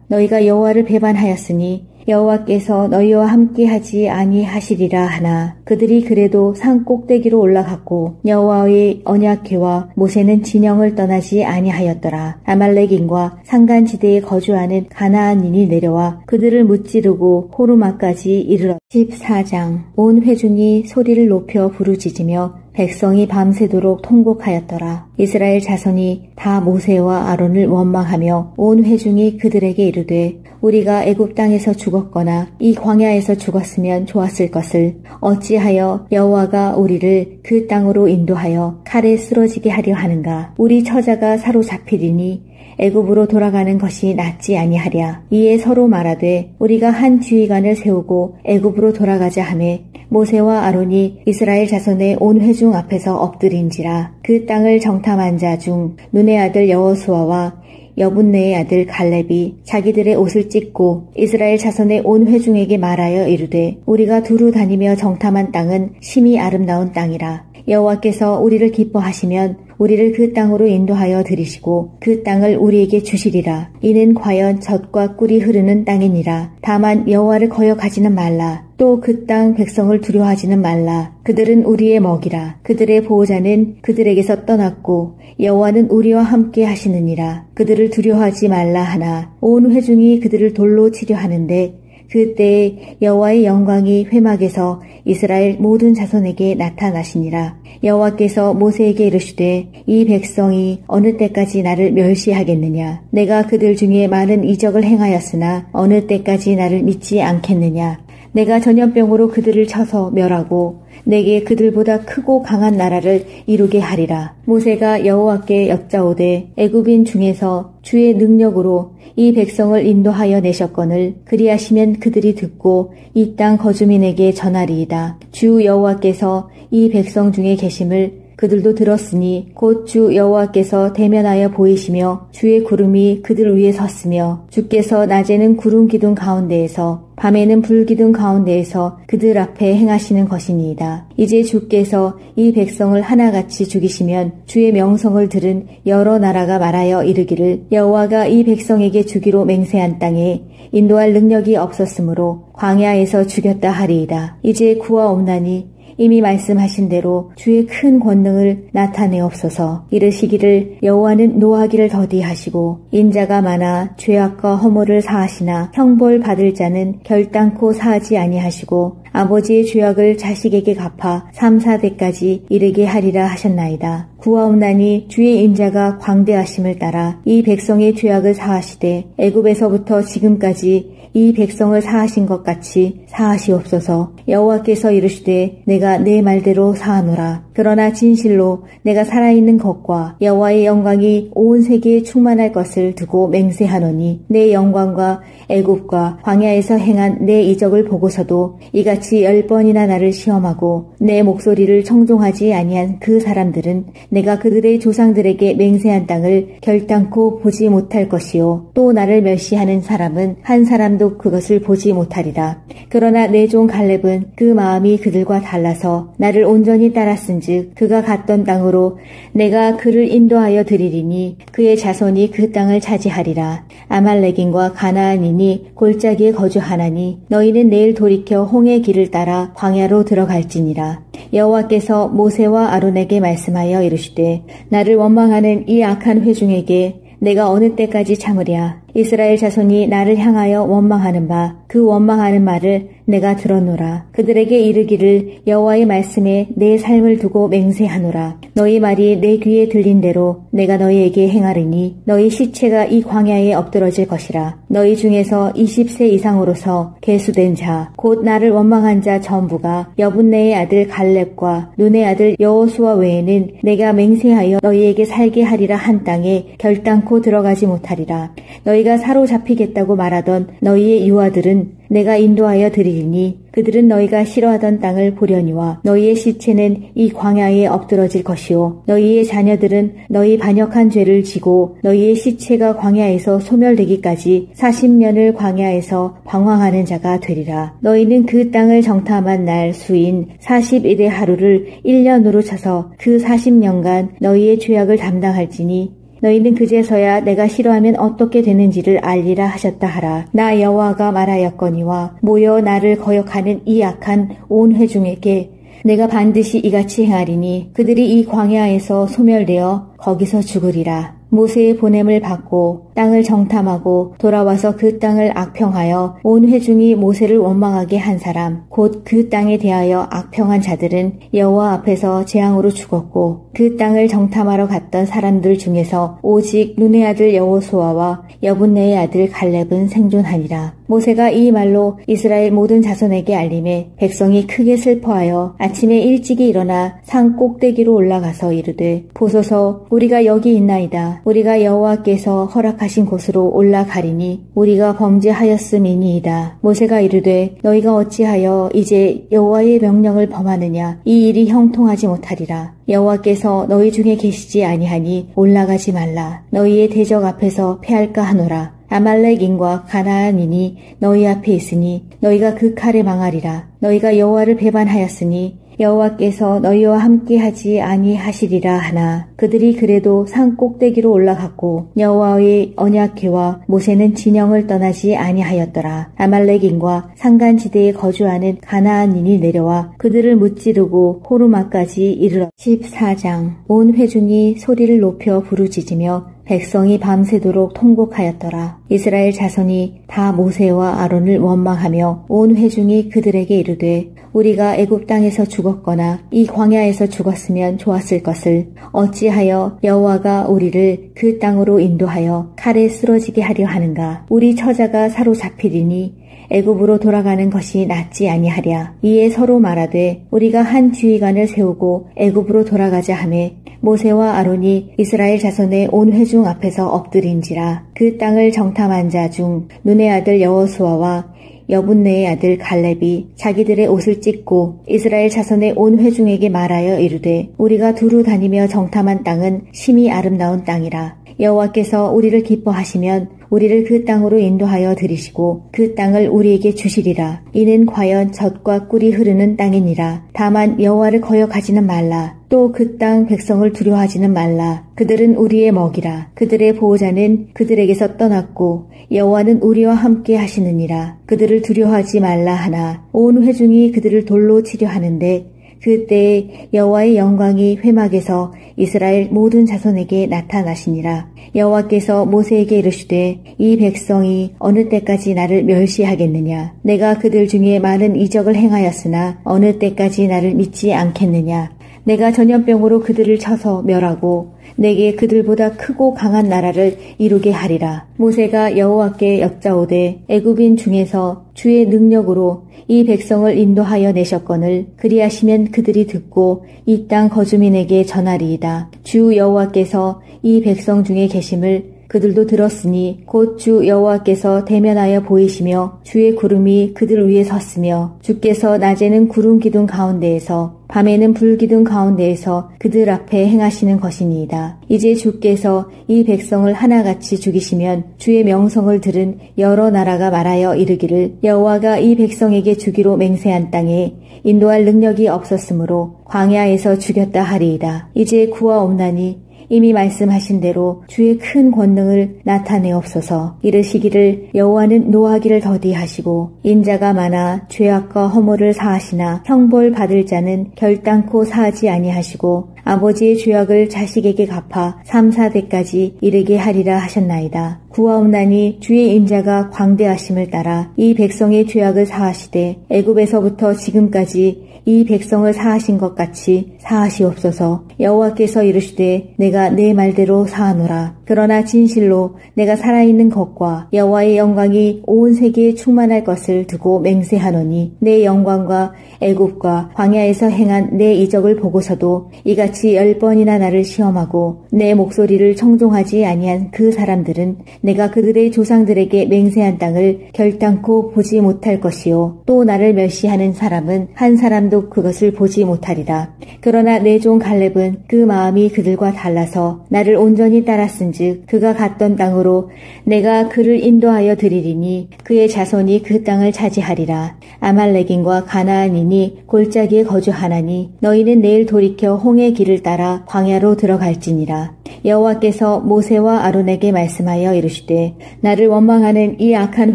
너희가 여호와를 배반하였으니 여호와께서 너희와 함께하지 아니하시리라 하나 그들이 그래도 산 꼭대기로 올라갔고 여호와의 언약궤와 모세는 진영을 떠나지 아니하였더라. 아말렉인과 산간지대에 거주하는 가나안인이 내려와 그들을 무찌르고 호르마까지 이르렀다. 14장 온 회중이 소리를 높여 부르짖으며 백성이 밤새도록 통곡하였더라. 이스라엘 자손이 다 모세와 아론을 원망하며 온 회중이 그들에게 이르되 우리가 애굽 땅에서 죽었거나 이 광야에서 죽었으면 좋았을 것을 어찌하여 여호와가 우리를 그 땅으로 인도하여 칼에 쓰러지게 하려 하는가. 우리 처자가 사로잡히리니 애굽으로 돌아가는 것이 낫지 아니하랴. 이에 서로 말하되 우리가 한 지휘관을 세우고 애굽으로 돌아가자 하매 모세와 아론이 이스라엘 자손의 온 회중 앞에서 엎드린지라. 그 땅을 정탐한 자 중 눈의 아들 여호수아와 여분네의 아들 갈렙이 자기들의 옷을 찢고 이스라엘 자손의 온 회중에게 말하여 이르되 우리가 두루 다니며 정탐한 땅은 심히 아름다운 땅이라. 여호와께서 우리를 기뻐하시면 우리를 그 땅으로 인도하여 들이시고 그 땅을 우리에게 주시리라. 이는 과연 젖과 꿀이 흐르는 땅이니라. 다만 여호와를 거역하지는 말라. 또 그 땅 백성을 두려워하지는 말라. 그들은 우리의 먹이라. 그들의 보호자는 그들에게서 떠났고 여호와는 우리와 함께 하시느니라. 그들을 두려워하지 말라 하나 온 회중이 그들을 돌로 치려 하는데 그때에 여호와의 영광이 회막에서 이스라엘 모든 자손에게 나타나시니라. 여호와께서 모세에게 이르시되 이 백성이 어느 때까지 나를 멸시하겠느냐. 내가 그들 중에 많은 이적을 행하였으나 어느 때까지 나를 믿지 않겠느냐. 내가 전염병으로 그들을 쳐서 멸하고 내게 그들보다 크고 강한 나라를 이루게 하리라. 모세가 여호와께 여짜오되 애굽인 중에서 주의 능력으로 이 백성을 인도하여 내셨거늘 그리하시면 그들이 듣고 이 땅 거주민에게 전하리이다. 주 여호와께서 이 백성 중에 계심을 그들도 들었으니 곧 주 여호와께서 대면하여 보이시며 주의 구름이 그들 위에 섰으며 주께서 낮에는 구름 기둥 가운데에서 밤에는 불 기둥 가운데에서 그들 앞에 행하시는 것이니이다. 이제 주께서 이 백성을 하나같이 죽이시면 주의 명성을 들은 여러 나라가 말하여 이르기를 여호와가 이 백성에게 주기로 맹세한 땅에 인도할 능력이 없었으므로 광야에서 죽였다 하리이다. 이제 구하옵나니 이미 말씀하신 대로 주의 큰 권능을 나타내옵소서. 이르시기를 여호와는 노하기를 더디하시고 인자가 많아 죄악과 허물을 사하시나 형벌 받을 자는 결단코 사하지 아니하시고 아버지의 죄악을 자식에게 갚아 3, 4대까지 이르게 하리라 하셨나이다. 구하옵나니 주의 인자가 광대하심을 따라 이 백성의 죄악을 사하시되 애굽에서부터 지금까지 이 백성을 사하신 것 같이 사하시옵소서. 여호와께서 이르시되 내가 내 말대로 사하노라. 그러나 진실로 내가 살아있는 것과 여호와의 영광이 온 세계에 충만할 것을 두고 맹세하노니 내 영광과 애굽과 광야에서 행한 내 이적을 보고서도 이같이 10번이나 나를 시험하고 내 목소리를 청종하지 아니한 그 사람들은 내가 그들의 조상들에게 맹세한 땅을 결단코 보지 못할 것이요 또 나를 멸시하는 사람은 한 사람도 그것을 보지 못하리라. 그러나 내 종 갈렙은 그 마음이 그들과 달라서 나를 온전히 따랐은즉 그가 갔던 땅으로 내가 그를 인도하여 드리리니 그의 자손이 그 땅을 차지하리라. 아말렉인과 가나안인이 골짜기에 거주하나니 너희는 내일 돌이켜 홍해 길을 따라 광야로 들어갈지니라. 여호와께서 모세와 아론에게 말씀하여 이르시되 나를 원망하는 이 악한 회중에게 내가 어느 때까지 참으랴. 이스라엘 자손이 나를 향하여 원망하는 바 그 원망하는 말을 내가 들었노라. 그들에게 이르기를 여호와의 말씀에 내 삶을 두고 맹세하노라. 너희 말이 내 귀에 들린 대로 내가 너희에게 행하리니 너희 시체가 이 광야에 엎드러질 것이라. 너희 중에서 20세 이상으로서 계수된 자 곧 나를 원망한 자 전부가 여분네의 아들 갈렙과 눈의 아들 여호수아 외에는 내가 맹세하여 너희에게 살게 하리라 한 땅에 결단코 들어가지 못하리라. 너희가 사로잡히겠다고 말하던 너희의 유아들은 내가 인도하여 드리리니 그들은 너희가 싫어하던 땅을 보려니와 너희의 시체는 이 광야에 엎드러질 것이요 너희의 자녀들은 너희 반역한 죄를 지고 너희의 시체가 광야에서 소멸되기까지 40년을 광야에서 방황하는 자가 되리라. 너희는 그 땅을 정탐한 날 수인 40일의 하루를 1년으로 쳐서 그 40년간 너희의 죄악을 담당할지니 너희는 그제서야 내가 싫어하면 어떻게 되는지를 알리라 하셨다 하라. 나 여호와가 말하였거니와 모여 나를 거역하는 이 악한 온 회중에게 내가 반드시 이같이 행하리니 그들이 이 광야에서 소멸되어 거기서 죽으리라. 모세의 보냄을 받고 땅을 정탐하고 돌아와서 그 땅을 악평하여 온 회중이 모세를 원망하게 한 사람 곧 그 땅에 대하여 악평한 자들은 여호와 앞에서 재앙으로 죽었고 그 땅을 정탐하러 갔던 사람들 중에서 오직 눈의 아들 여호수아와 여분네의 아들 갈렙은 생존하니라. 모세가 이 말로 이스라엘 모든 자손에게 알림해 백성이 크게 슬퍼하여 아침에 일찍이 일어나 산 꼭대기로 올라가서 이르되 보소서 우리가 여기 있나이다. 우리가 여호와께서 허락하신 곳으로 올라가리니 우리가 범죄하였음이니이다. 모세가 이르되 너희가 어찌하여 이제 여호와의 명령을 범하느냐. 이 일이 형통하지 못하리라. 여호와께서 너희 중에 계시지 아니하니 올라가지 말라. 너희의 대적 앞에서 패할까 하노라. 아말렉인과 가나안인이 너희 앞에 있으니 너희가 그 칼에 망하리라. 너희가 여호와를 배반하였으니 여호와께서 너희와 함께하지 아니하시리라 하나 그들이 그래도 산 꼭대기로 올라갔고 여호와의 언약궤와 모세는 진영을 떠나지 아니하였더라. 아말렉인과 산간지대에 거주하는 가나안인이 내려와 그들을 무찌르고 호르마까지 이르렀. 14장. 온 회중이 소리를 높여 부르짖으며 백성이 밤새도록 통곡하였더라. 이스라엘 자손이 다 모세와 아론을 원망하며 온 회중이 그들에게 이르되 우리가 애굽 땅에서 죽었거나 이 광야에서 죽었으면 좋았을 것을 어찌하여 여호와가 우리를 그 땅으로 인도하여 칼에 쓰러지게 하려 하는가. 우리 처자가 사로잡히리니 애굽으로 돌아가는 것이 낫지 아니하랴. 이에 서로 말하되 우리가 한 지휘관을 세우고 애굽으로 돌아가자 하매 모세와 아론이 이스라엘 자손의 온 회중 앞에서 엎드린지라. 그 땅을 정탐한 자 중 눈의 아들 여호수아와 여분네의 아들 갈렙이 자기들의 옷을 찢고 이스라엘 자손의 온 회중에게 말하여 이르되 우리가 두루 다니며 정탐한 땅은 심히 아름다운 땅이라. 여호와께서 우리를 기뻐하시면 우리를 그 땅으로 인도하여 들이시고 그 땅을 우리에게 주시리라. 이는 과연 젖과 꿀이 흐르는 땅이니라. 다만 여호와를 거역하지는 말라. 또 그 땅 백성을 두려워하지는 말라. 그들은 우리의 먹이라. 그들의 보호자는 그들에게서 떠났고 여호와는 우리와 함께 하시느니라. 그들을 두려워하지 말라 하나 온 회중이 그들을 돌로 치려 하는데 그때에 여호와의 영광이 회막에서 이스라엘 모든 자손에게 나타나시니라. 여호와께서 모세에게 이르시되 이 백성이 어느 때까지 나를 멸시하겠느냐. 내가 그들 중에 많은 이적을 행하였으나 어느 때까지 나를 믿지 않겠느냐. 내가 전염병으로 그들을 쳐서 멸하고 내게 그들보다 크고 강한 나라를 이루게 하리라. 모세가 여호와께 여짜오되 애굽인 중에서 주의 능력으로 이 백성을 인도하여 내셨거늘 그리하시면 그들이 듣고 이 땅 거주민에게 전하리이다. 주 여호와께서 이 백성 중에 계심을 그들도 들었으니 곧 주 여호와께서 대면하여 보이시며 주의 구름이 그들 위에 섰으며 주께서 낮에는 구름 기둥 가운데에서 밤에는 불 기둥 가운데에서 그들 앞에 행하시는 것이니이다. 이제 주께서 이 백성을 하나같이 죽이시면 주의 명성을 들은 여러 나라가 말하여 이르기를 여호와가 이 백성에게 주기로 맹세한 땅에 인도할 능력이 없었으므로 광야에서 죽였다 하리이다. 이제 구하옵나니 이미 말씀하신 대로 주의 큰 권능을 나타내옵소서. 이르시기를 여호와는 노하기를 더디하시고 인자가 많아 죄악과 허물을 사하시나 형벌 받을 자는 결단코 사하지 아니하시고 아버지의 죄악을 자식에게 갚아 3, 4대까지 이르게 하리라 하셨나이다. 구하옵나니 주의 인자가 광대하심을 따라 이 백성의 죄악을 사하시되 애굽에서부터 지금까지 이 백성을 사하신 것 같이 사하시옵소서. 여호와께서 이르시되 내가 내 말대로 사하노라. 그러나 진실로 내가 살아있는 것과 여호와의 영광이 온 세계에 충만할 것을 두고 맹세하노니 내 영광과 애굽과 광야에서 행한 내 이적을 보고서도 이같이 10번이나 나를 시험하고 내 목소리를 청종하지 아니한 그 사람들은 내가 그들의 조상들에게 맹세한 땅을 결단코 보지 못할 것이요 또 나를 멸시하는 사람은 한 사람도 그것을 보지 못하리라. 그러나 내 종 갈렙은 그 마음이 그들과 달라서 나를 온전히 따랐은즉 그가 갔던 땅으로 내가 그를 인도하여 드리리니 그의 자손이 그 땅을 차지하리라. 아말렉인과 가나안인이 골짜기에 거주하나니 너희는 내일 돌이켜 홍해 길을 따라 광야로 들어갈지니라. 여호와께서 모세와 아론에게 말씀하여 이르시되 나를 원망하는 이 악한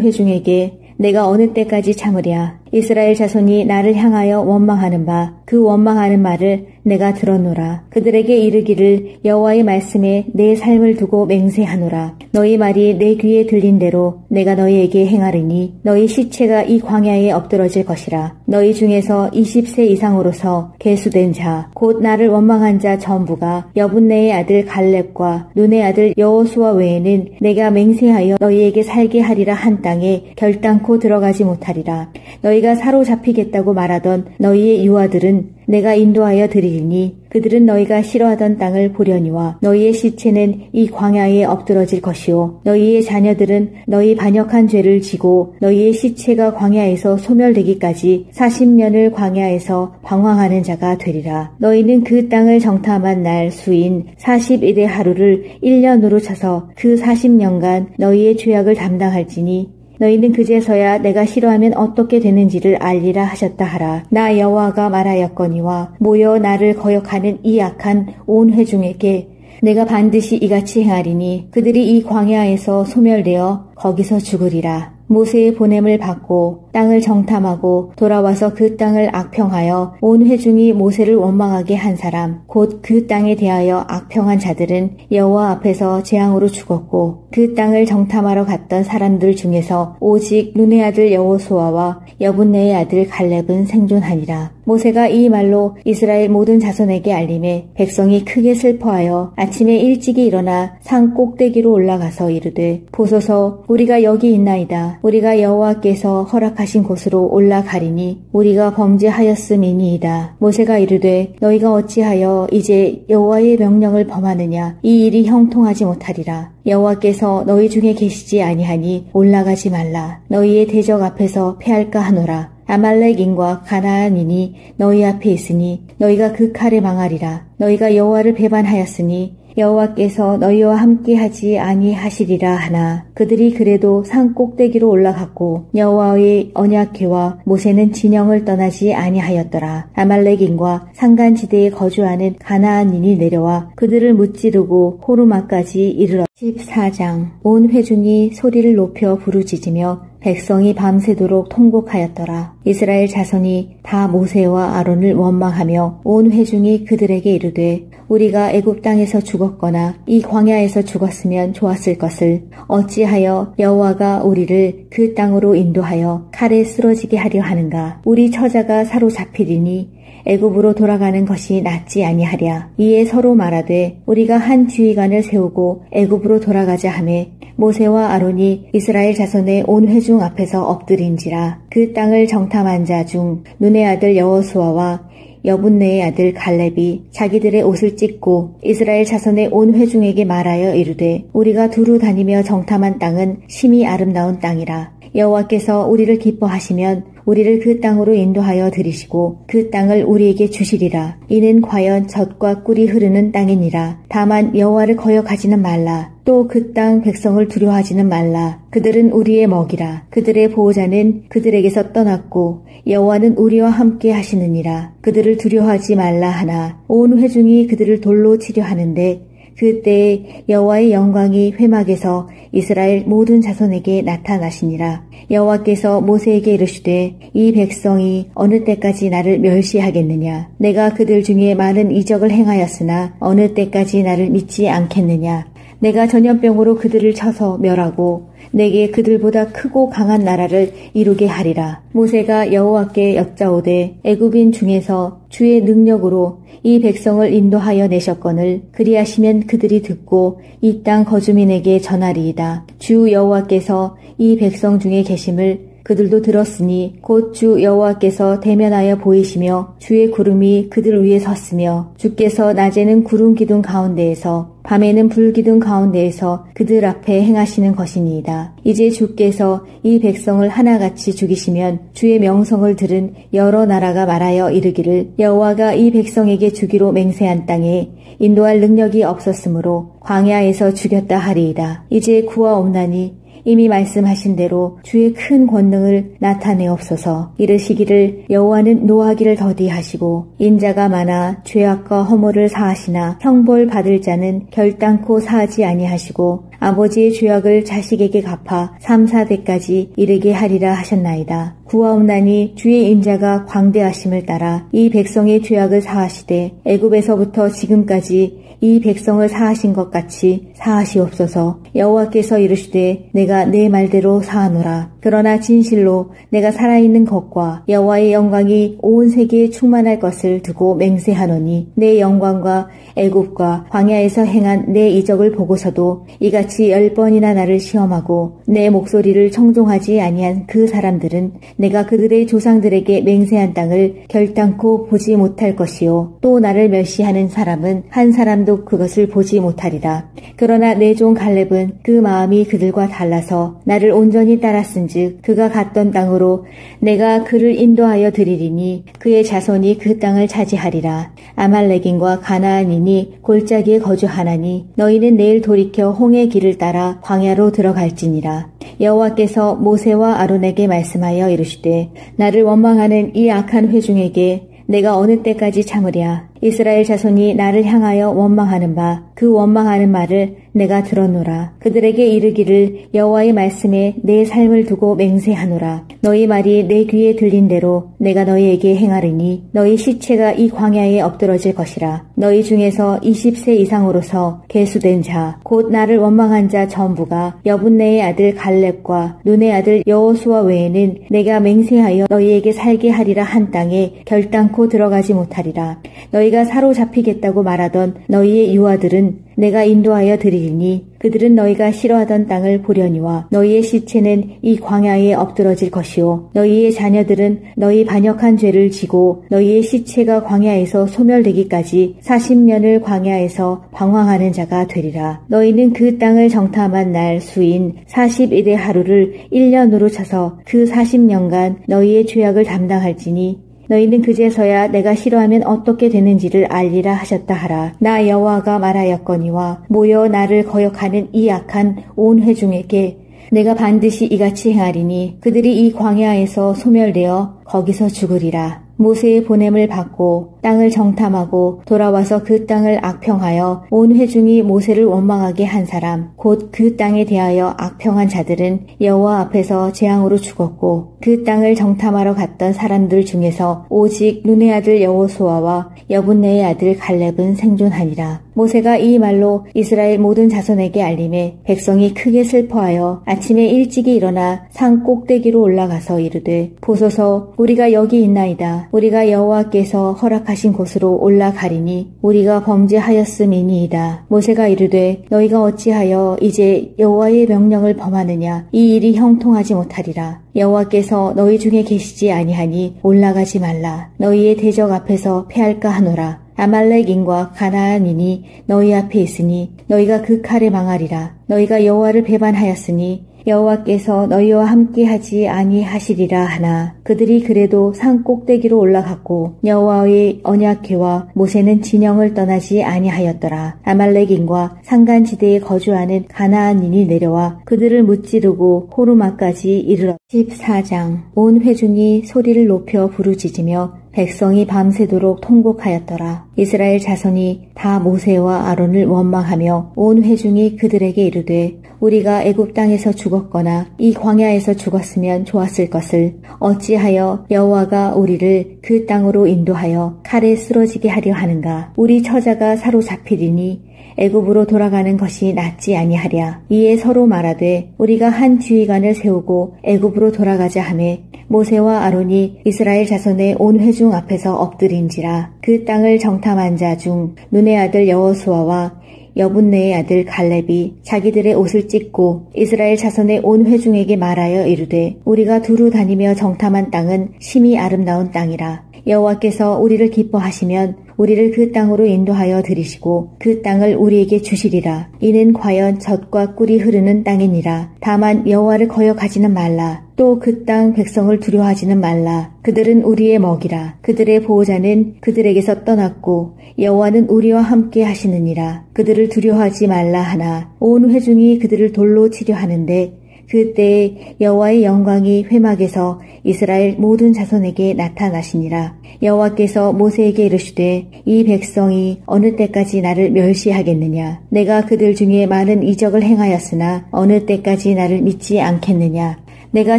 회중에게 내가 어느 때까지 참으랴. 이스라엘 자손이 나를 향하여 원망하는 바 그 원망하는 말을 내가 들었노라. 그들에게 이르기를 여호와의 말씀에 내 삶을 두고 맹세하노라. 너희 말이 내 귀에 들린 대로 내가 너희에게 행하리니 너희 시체가 이 광야에 엎드러질 것이라. 너희 중에서 20세 이상으로서 계수된 자 곧 나를 원망한 자 전부가 여분네의 아들 갈렙과 눈의 아들 여호수아 외에는 내가 맹세하여 너희에게 살게 하리라 한 땅에 결단코 들어가지 못하리라. 너희가 사로잡히겠다고 말하던 너희의 유아들은 내가 인도하여 드리리니 그들은 너희가 싫어하던 땅을 보려니와 너희의 시체는 이 광야에 엎드러질 것이요 너희의 자녀들은 너희 반역한 죄를 지고 너희의 시체가 광야에서 소멸되기까지 40년을 광야에서 방황하는 자가 되리라. 너희는 그 땅을 정탐한 날 수인 40일의 하루를 1년으로 쳐서 그 40년간 너희의 죄악을 담당할지니 너희는 그제서야 내가 싫어하면 어떻게 되는지를 알리라 하셨다 하라. 나 여호와가 말하였거니와 모여 나를 거역하는 이 악한 온 회중에게 내가 반드시 이같이 행하리니 그들이 이 광야에서 소멸되어 거기서 죽으리라. 모세의 보냄을 받고 땅을 정탐하고 돌아와서 그 땅을 악평하여 온 회중이 모세를 원망하게 한 사람 곧 그 땅에 대하여 악평한 자들은 여호와 앞에서 재앙으로 죽었고 그 땅을 정탐하러 갔던 사람들 중에서 오직 눈의 아들 여호수아와 여분네의 아들 갈렙은 생존하니라. 모세가 이 말로 이스라엘 모든 자손에게 알림해 백성이 크게 슬퍼하여 아침에 일찍이 일어나 산 꼭대기로 올라가서 이르되 보소서 우리가 여기 있나이다. 우리가 여호와께서 허락하신 곳으로 올라가리니 우리가 범죄하였음이니이다. 모세가 이르되 너희가 어찌하여 이제 여호와의 명령을 범하느냐. 이 일이 형통하지 못하리라. 여호와께서 너희 중에 계시지 아니하니 올라가지 말라. 너희의 대적 앞에서 패할까 하노라. 아말렉인과 가나안인이 너희 앞에 있으니 너희가 그 칼에 망하리라. 너희가 여호와를 배반하였으니 여호와께서 너희와 함께하지 아니하시리라 하나 그들이 그래도 산 꼭대기로 올라갔고 여호와의 언약궤와 모세는 진영을 떠나지 아니하였더라. 아말렉인과 산간지대에 거주하는 가나안인이 내려와 그들을 무찌르고 호르마까지 이르러 14장 온 회중이 소리를 높여 부르짖으며 백성이 밤새도록 통곡하였더라. 이스라엘 자손이 다 모세와 아론을 원망하며 온 회중이 그들에게 이르되 우리가 애굽 땅에서 죽었거나 이 광야에서 죽었으면 좋았을 것을 어찌하여 여호와가 우리를 그 땅으로 인도하여 칼에 쓰러지게 하려 하는가. 우리 처자가 사로잡히리니 애굽으로 돌아가는 것이 낫지 아니하랴. 이에 서로 말하되 우리가 한 지휘관을 세우고 애굽으로 돌아가자 하매 모세와 아론이 이스라엘 자손의 온 회중 앞에서 엎드린지라. 그 땅을 정탐한 자 중 눈의 아들 여호수아와 여분네의 아들 갈렙이 자기들의 옷을 찢고 이스라엘 자손의 온 회중에게 말하여 이르되 우리가 두루 다니며 정탐한 땅은 심히 아름다운 땅이라. 여호와께서 우리를 기뻐하시면 우리를 그 땅으로 인도하여 들이시고 그 땅을 우리에게 주시리라. 이는 과연 젖과 꿀이 흐르는 땅이니라. 다만 여호와를 거역하지는 말라. 또 그 땅 백성을 두려워하지는 말라. 그들은 우리의 먹이라. 그들의 보호자는 그들에게서 떠났고 여호와는 우리와 함께 하시느니라. 그들을 두려워하지 말라 하나 온 회중이 그들을 돌로 치려 하는데 그때에 여호와의 영광이 회막에서 이스라엘 모든 자손에게 나타나시니라. 여호와께서 모세에게 이르시되 이 백성이 어느 때까지 나를 멸시하겠느냐. 내가 그들 중에 많은 이적을 행하였으나 어느 때까지 나를 믿지 않겠느냐. 내가 전염병으로 그들을 쳐서 멸하고 내게 그들보다 크고 강한 나라를 이루게 하리라. 모세가 여호와께 여짜오되 애굽인 중에서 주의 능력으로 이 백성을 인도하여 내셨거늘 그리하시면 그들이 듣고 이 땅 거주민에게 전하리이다. 주 여호와께서 이 백성 중에 계심을 그들도 들었으니 곧 주 여호와께서 대면하여 보이시며 주의 구름이 그들 위에 섰으며 주께서 낮에는 구름 기둥 가운데에서 밤에는 불 기둥 가운데에서 그들 앞에 행하시는 것이니이다. 이제 주께서 이 백성을 하나같이 죽이시면 주의 명성을 들은 여러 나라가 말하여 이르기를 여호와가 이 백성에게 주기로 맹세한 땅에 인도할 능력이 없었으므로 광야에서 죽였다 하리이다. 이제 구하옵나니 이미 말씀하신 대로 주의 큰 권능을 나타내옵소서. 이르시기를 여호와는 노하기를 더디하시고 인자가 많아 죄악과 허물을 사하시나 형벌 받을 자는 결단코 사하지 아니하시고 아버지의 죄악을 자식에게 갚아 3, 4대까지 이르게 하리라 하셨나이다. 구하옵나니 주의 인자가 광대하심을 따라 이 백성의 죄악을 사하시되 애굽에서부터 지금까지 이 백성을 사하신 것 같이 사하시옵소서. 여호와께서 이르시되 내가 내 말대로 사하노라. 그러나 진실로 내가 살아있는 것과 여호와의 영광이 온 세계에 충만할 것을 두고 맹세하노니 내 영광과 애굽과 광야에서 행한 내 이적을 보고서도 이같이 10번이나 나를 시험하고 내 목소리를 청종하지 아니한 그 사람들은 내가 그들의 조상들에게 맹세한 땅을 결단코 보지 못할 것이요 또 나를 멸시하는 사람은 한 사람도 그것을 보지 못하리라. 그러나 내 종 갈렙은 그 마음이 그들과 달라서 나를 온전히 따랐은즉 그가 갔던 땅으로 내가 그를 인도하여 드리리니 그의 자손이 그 땅을 차지하리라. 아말렉인과 가나안인이 골짜기에 거주하나니 너희는 내일 돌이켜 홍해 길을 따라 광야로 들어갈지니라. 여호와께서 모세와 아론에게 말씀하여 이르시되 나를 원망하는 이 악한 회중에게 내가 어느 때까지 참으랴. 이스라엘 자손이 나를 향하여 원망하는 바 그 원망하는 말을 내가 들었노라. 그들에게 이르기를 여호와의 말씀에 내 삶을 두고 맹세하노라. 너희 말이 내 귀에 들린 대로 내가 너희에게 행하리니 너희 시체가 이 광야에 엎드러질 것이라. 너희 중에서 20세 이상으로서 계수된 자 곧 나를 원망한 자 전부가 여분네의 아들 갈렙과 눈의 아들 여호수아 외에는 내가 맹세하여 너희에게 살게 하리라 한 땅에 결단코 들어가지 못하리라. 너희가 사로잡히겠다고 말하던 너희의 유아들은 내가 인도하여 드리리니 그들은 너희가 싫어하던 땅을 보려니와 너희의 시체는 이 광야에 엎드러질 것이요 너희의 자녀들은 너희 반역한 죄를 지고 너희의 시체가 광야에서 소멸되기까지 40년을 광야에서 방황하는 자가 되리라. 너희는 그 땅을 정탐한 날 수인 41의 하루를 1년으로 쳐서 그 40년간 너희의 죄악을 담당할지니 너희는 그제서야 내가 싫어하면 어떻게 되는지를 알리라 하셨다 하라. 나 여호와가 말하였거니와 모여 나를 거역하는 이 악한 온 회중에게 내가 반드시 이같이 행하리니 그들이 이 광야에서 소멸되어 거기서 죽으리라. 모세의 보냄을 받고 땅을 정탐하고 돌아와서 그 땅을 악평하여 온 회중이 모세를 원망하게 한 사람 곧 그 땅에 대하여 악평한 자들은 여호와 앞에서 재앙으로 죽었고 그 땅을 정탐하러 갔던 사람들 중에서 오직 눈의 아들 여호수아와 여분네의 아들 갈렙은 생존하니라. 모세가 이 말로 이스라엘 모든 자손에게 알림해 백성이 크게 슬퍼하여 아침에 일찍이 일어나 산 꼭대기로 올라가서 이르되 보소서 우리가 여기 있나이다. 우리가 여호와께서 허락하신 곳으로 올라가리니 우리가 범죄하였음이니이다. 모세가 이르되 너희가 어찌하여 이제 여호와의 명령을 범하느냐. 이 일이 형통하지 못하리라. 여호와께서 너희 중에 계시지 아니하니 올라가지 말라. 너희의 대적 앞에서 패할까 하노라. 아말렉인과 가나안인이 너희 앞에 있으니 너희가 그 칼에 망하리라. 너희가 여호와를 배반하였으니 여호와께서 너희와 함께하지 아니하시리라 하나 그들이 그래도 산 꼭대기로 올라갔고 여호와의 언약궤와 모세는 진영을 떠나지 아니하였더라. 아말렉인과 산간지대에 거주하는 가나안인이 내려와 그들을 무찌르고 호르마까지 이르렀. 14장 온 회중이 소리를 높여 부르짖으며 백성이 밤새도록 통곡하였더라. 이스라엘 자손이 다 모세와 아론을 원망하며 온 회중이 그들에게 이르되 우리가 애굽 땅에서 죽었거나 이 광야에서 죽었으면 좋았을 것을 어찌하여 여호와가 우리를 그 땅으로 인도하여 칼에 쓰러지게 하려 하는가. 우리 처자가 사로잡히리니 애굽으로 돌아가는 것이 낫지 아니하랴. 이에 서로 말하되 우리가 한 지휘관을 세우고 애굽으로 돌아가자 하매 모세와 아론이 이스라엘 자손의 온 회중 앞에서 엎드린지라. 그 땅을 정탐한 자 중 눈의 아들 여호수아와 여분네의 아들 갈렙이 자기들의 옷을 찢고 이스라엘 자손의 온 회중에게 말하여 이르되 우리가 두루 다니며 정탐한 땅은 심히 아름다운 땅이라. 여호와께서 우리를 기뻐하시면 우리를 그 땅으로 인도하여 들이시고 그 땅을 우리에게 주시리라. 이는 과연 젖과 꿀이 흐르는 땅이니라. 다만 여호와를 거역하지는 말라. 또 그 땅 백성을 두려워하지는 말라. 그들은 우리의 먹이라. 그들의 보호자는 그들에게서 떠났고 여호와는 우리와 함께 하시느니라. 그들을 두려워하지 말라 하나 온 회중이 그들을 돌로 치려 하는데 그때에 여호와의 영광이 회막에서 이스라엘 모든 자손에게 나타나시니라. 여호와께서 모세에게 이르시되 이 백성이 어느 때까지 나를 멸시하겠느냐. 내가 그들 중에 많은 이적을 행하였으나 어느 때까지 나를 믿지 않겠느냐. 내가